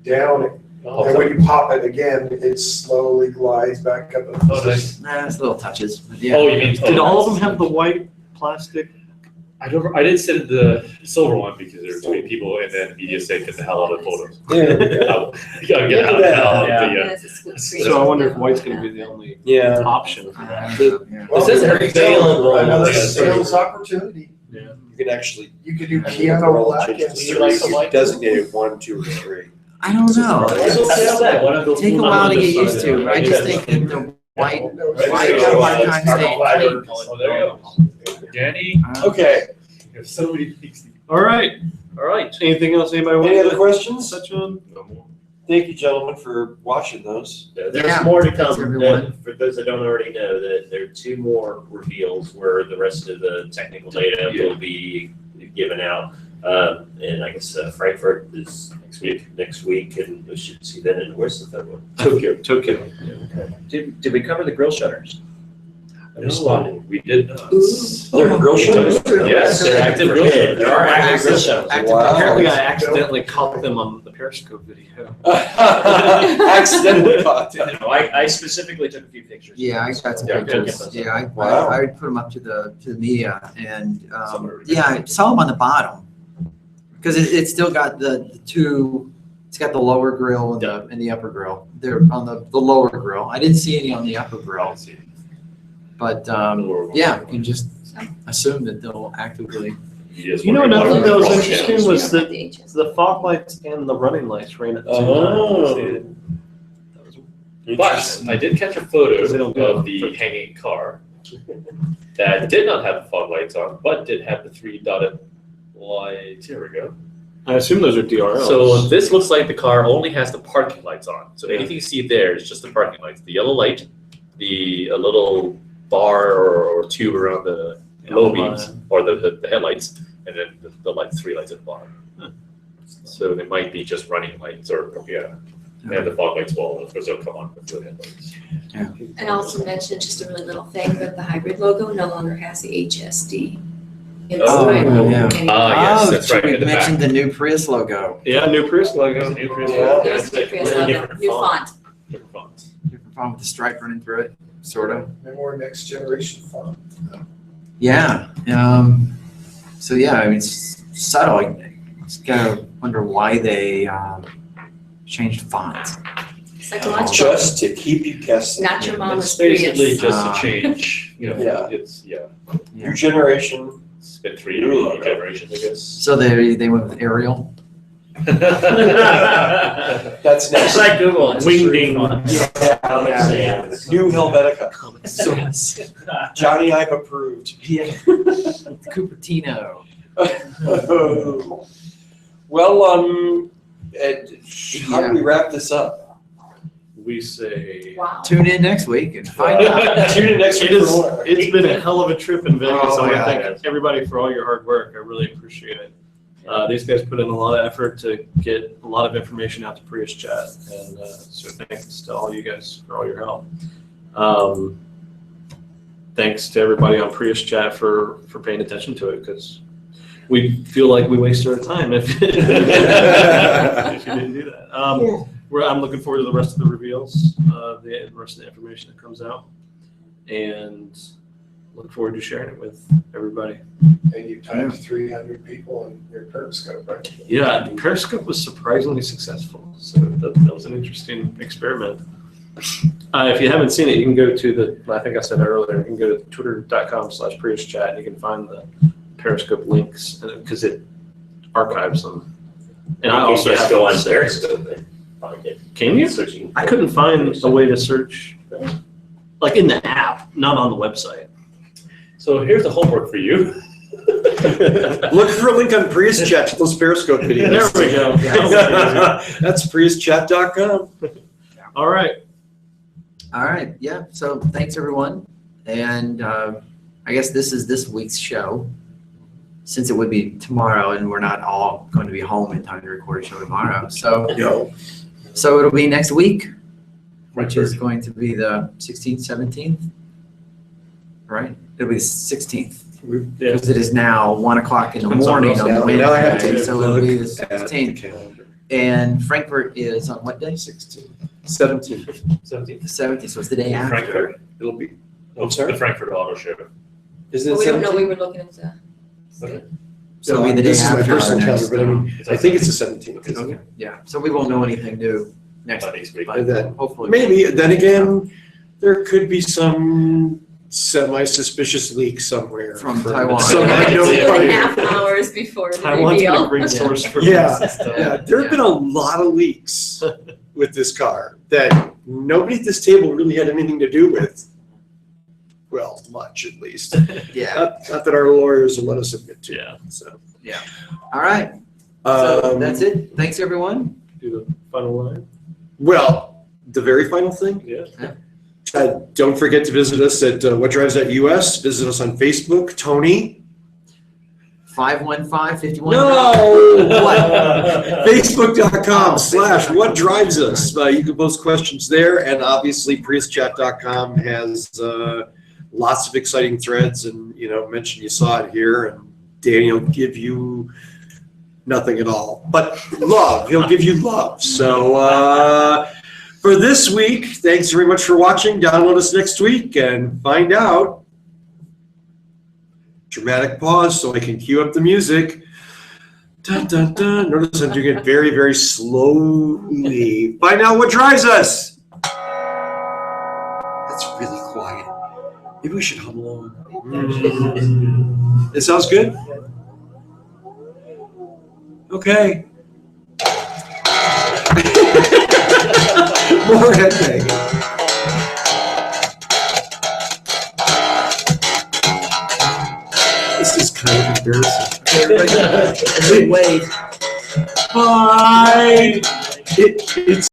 Speaker 7: down, and when you pop it again, it slowly glides back up.
Speaker 8: Oh, nice.
Speaker 2: Nah, it's little touches, but yeah.
Speaker 8: Oh, you mean?
Speaker 3: Did all of them have the white plastic?
Speaker 8: I didn't send the silver one because there were too many people, and then media said get the hell out of the photos.
Speaker 4: There we go.
Speaker 8: You gotta get out of the hell.
Speaker 10: Yeah.
Speaker 8: The,
Speaker 9: Yes, it's split screen.
Speaker 3: So I wonder if white's gonna be the only
Speaker 4: Yeah.
Speaker 3: option for that.
Speaker 2: Yeah.
Speaker 7: Well,
Speaker 8: It says
Speaker 7: there
Speaker 8: every
Speaker 7: you go.
Speaker 8: fail-
Speaker 7: Another
Speaker 8: Yeah,
Speaker 7: sales opportunity.
Speaker 4: You can actually.
Speaker 7: You could do piano black and
Speaker 1: you like the light?
Speaker 4: Designated 1, 2, or 3.
Speaker 2: I don't know.
Speaker 8: One of those-
Speaker 2: Take a while to get used to, but I just think that the white, white got a hard time staying.
Speaker 8: Oh, there you go. Danny,
Speaker 4: Okay.
Speaker 8: you have so many things.
Speaker 3: All right.
Speaker 8: All right.
Speaker 3: Anything else anybody
Speaker 4: Any other
Speaker 3: wants
Speaker 4: questions?
Speaker 3: to touch on?
Speaker 8: No more.
Speaker 4: Thank you, gentlemen, for watching those.
Speaker 11: There's
Speaker 2: Yeah,
Speaker 11: more to
Speaker 2: thanks,
Speaker 11: come.
Speaker 2: everyone.
Speaker 11: For those that don't already know, that there are 2 more reveals where the rest of the technical data will be given out. And I guess Frankfurt is next week, and we should see that. And where's the third one?
Speaker 3: Tokyo.
Speaker 10: Did we cover the grill shutters?
Speaker 8: No, we did not.
Speaker 4: There are grill shutters?
Speaker 8: Yes, they're active grill shutters.
Speaker 10: There are active grill shutters.
Speaker 4: Wow.
Speaker 3: Apparently I accidentally caught them on the Periscope video.
Speaker 4: Accidentally caught them.
Speaker 10: No, I specifically took a few pictures.
Speaker 2: Yeah, I got some
Speaker 8: Yeah,
Speaker 2: pictures.
Speaker 10: good.
Speaker 2: Yeah,
Speaker 4: Wow.
Speaker 2: I would put them up to the media and,
Speaker 8: Some are-
Speaker 2: yeah, I saw them on the bottom. Cause it's still got the 2, it's got the lower grill and the upper grill. They're on the lower grill. I didn't see any on the upper grill, but, yeah, you can just assume that they'll actively.
Speaker 3: You know, another thing that was interesting was
Speaker 9: that
Speaker 3: The fog lights and the running lights ran at the same
Speaker 4: Oh.
Speaker 3: time.
Speaker 8: But I did catch a photo
Speaker 3: They don't do
Speaker 8: of
Speaker 3: it.
Speaker 8: the hanging car that did not have the fog lights on, but did have the 3 dotted lights. Here we go.
Speaker 3: I assume those are DRLs.
Speaker 8: So this looks like the car only has the parking lights on. So
Speaker 3: Yeah.
Speaker 8: anything you see there is just the parking lights. The yellow light, a little bar or 2 around the low beams or the headlights, and then the 3 lights at the bottom. So they might be just running lights or They have the fog lights wall, of course, they'll come on with the headlights.
Speaker 9: And also mention just a really little thing, but the hybrid logo no longer has the HSD.
Speaker 8: Oh,
Speaker 2: yeah.
Speaker 8: yes, that's right,
Speaker 2: We
Speaker 8: in the back.
Speaker 2: mentioned the new Prius logo.
Speaker 3: Yeah, new Prius logo.
Speaker 8: New Prius
Speaker 4: Yeah.
Speaker 8: logo.
Speaker 9: There's the Prius logo, new font.
Speaker 8: Different font.
Speaker 2: Different font with the stripe running through it, sort of.
Speaker 7: And more next generation font.
Speaker 2: Yeah. So yeah, I mean, it's subtle. I just gotta wonder why they changed fonts.
Speaker 9: Psychological,
Speaker 4: Just to keep you guessing.
Speaker 9: not your mama's
Speaker 8: It's basically
Speaker 9: Prius.
Speaker 8: just a change, you know,
Speaker 4: Yeah.
Speaker 8: it's,
Speaker 2: Yeah.
Speaker 4: New generation.
Speaker 8: it's been three
Speaker 4: New logo.
Speaker 8: generations, I guess.
Speaker 2: So they went with Arial.
Speaker 4: That's
Speaker 10: It's
Speaker 4: next.
Speaker 10: like Google. It's a
Speaker 8: Wing
Speaker 10: free
Speaker 8: ding.
Speaker 10: font.
Speaker 4: New Helvetica. Johnny Ive approved.
Speaker 2: Yeah. Cupertino.
Speaker 4: Well, how do we wrap this up?
Speaker 8: We say.
Speaker 9: Wow.
Speaker 2: Tune in next week and find out.
Speaker 4: Tune in next week
Speaker 3: It
Speaker 4: for
Speaker 3: is,
Speaker 4: more.
Speaker 3: it's been a hell of a trip in Vegas.
Speaker 2: Oh,
Speaker 3: I want to
Speaker 2: yeah.
Speaker 3: thank everybody for all your hard work. I really appreciate it. These guys put in a lot of effort to get a lot of information out to Prius Chat. And so thanks to all you guys for all your help. Thanks to everybody on Prius Chat for paying attention to it, because we feel like we wasted our time if, if you didn't do that. I'm looking forward to the rest of the reveals, the rest of the information that comes out, and look forward to sharing it with everybody.
Speaker 7: And you timed 300 people on your Periscope, right?
Speaker 3: Yeah, Periscope was surprisingly successful, so that was an interesting experiment. If you haven't seen it, you can go to I think I said it earlier, you can go to twitter.com/PriusChat and you can find the Periscope links, because it archives them. And I also
Speaker 11: just
Speaker 3: have
Speaker 11: go on
Speaker 3: to-
Speaker 11: Periscope and find it.
Speaker 3: Can you?
Speaker 11: Searching.
Speaker 3: I couldn't find a way to search, like in the app, not on the website.
Speaker 8: So here's the homework for you.
Speaker 4: Look for a link on Prius Chat to those Periscope videos.
Speaker 3: There we go.
Speaker 4: That's PriusChat.com.
Speaker 3: All right.
Speaker 2: All right. Yeah. So thanks everyone. And I guess this is this week's show, since it would be tomorrow and we're not all going to be home in time to record a show tomorrow. So it'll be next week, which is going to be the 16th, 17th, right? It'll be the 16th.
Speaker 3: Yeah.
Speaker 2: Because it is now 1 o'clock in the
Speaker 3: Depends on
Speaker 2: morning on
Speaker 4: Now I have
Speaker 2: Wednesday,
Speaker 4: to
Speaker 2: so it'll be the
Speaker 4: look at the
Speaker 2: 16th.
Speaker 4: calendar.
Speaker 2: And Frankfurt is on what day?
Speaker 4: 16th. 17th.
Speaker 8: 17th.
Speaker 2: The 17th, so it's the day after.
Speaker 8: Frankfurt.
Speaker 4: It'll be.
Speaker 8: Oh,
Speaker 4: sorry?
Speaker 8: the Frankfurt Auto Show.
Speaker 4: Isn't
Speaker 9: But
Speaker 4: it
Speaker 9: we don't know,
Speaker 4: 17th?
Speaker 9: we were looking at the.
Speaker 8: Okay.
Speaker 2: So it'll be the day
Speaker 4: This is my
Speaker 2: after our
Speaker 4: personal
Speaker 2: next,
Speaker 4: calendar, but I mean, I think it's the 17th.
Speaker 2: Okay, yeah, so we won't know anything new next
Speaker 8: By
Speaker 2: week,
Speaker 8: next week.
Speaker 2: but
Speaker 4: And then
Speaker 2: hopefully.
Speaker 4: maybe, then again, there could be some semi-suspicious leak somewhere.
Speaker 2: From Taiwan.
Speaker 4: some
Speaker 2: Yeah.
Speaker 4: unknown
Speaker 9: 2.5
Speaker 4: party.
Speaker 9: hours before the
Speaker 3: Taiwan's been a
Speaker 9: reveal.
Speaker 3: great source for
Speaker 4: Yeah.
Speaker 3: this stuff.
Speaker 4: Yeah, there have been a lot of leaks with this car that nobody at this table really had anything to do with. Well, much at least.
Speaker 2: Yeah,
Speaker 4: Not that our lawyers will let us admit to.
Speaker 3: Yeah.
Speaker 4: So,
Speaker 2: all right, so
Speaker 4: um,
Speaker 2: that's it. Thanks, everyone.
Speaker 3: Do the final line.
Speaker 4: well, the very final thing.
Speaker 3: Yeah.
Speaker 4: Don't forget to visit us at whatdrives.us. Visit us on Facebook. Tony.
Speaker 2: 515-51.
Speaker 4: No!
Speaker 2: What?
Speaker 4: Facebook.com/whatdrivesus. You can post questions there, and obviously PriusChat.com has lots of exciting threads, and mention you saw it here, and Danny will give you nothing at all, but love. He'll give you love. So for this week, thanks very much for watching. Download us next week and find out. Dramatic pause so I can cue up the music. Dun, dun, dun. Notice I'm doing it very, very slowly. Find out what drives us. That's really quiet. Maybe we should hum along. It sounds good? Okay. More head banging. This is kind of embarrassing.
Speaker 2: Everybody, wait.
Speaker 4: Bye. It's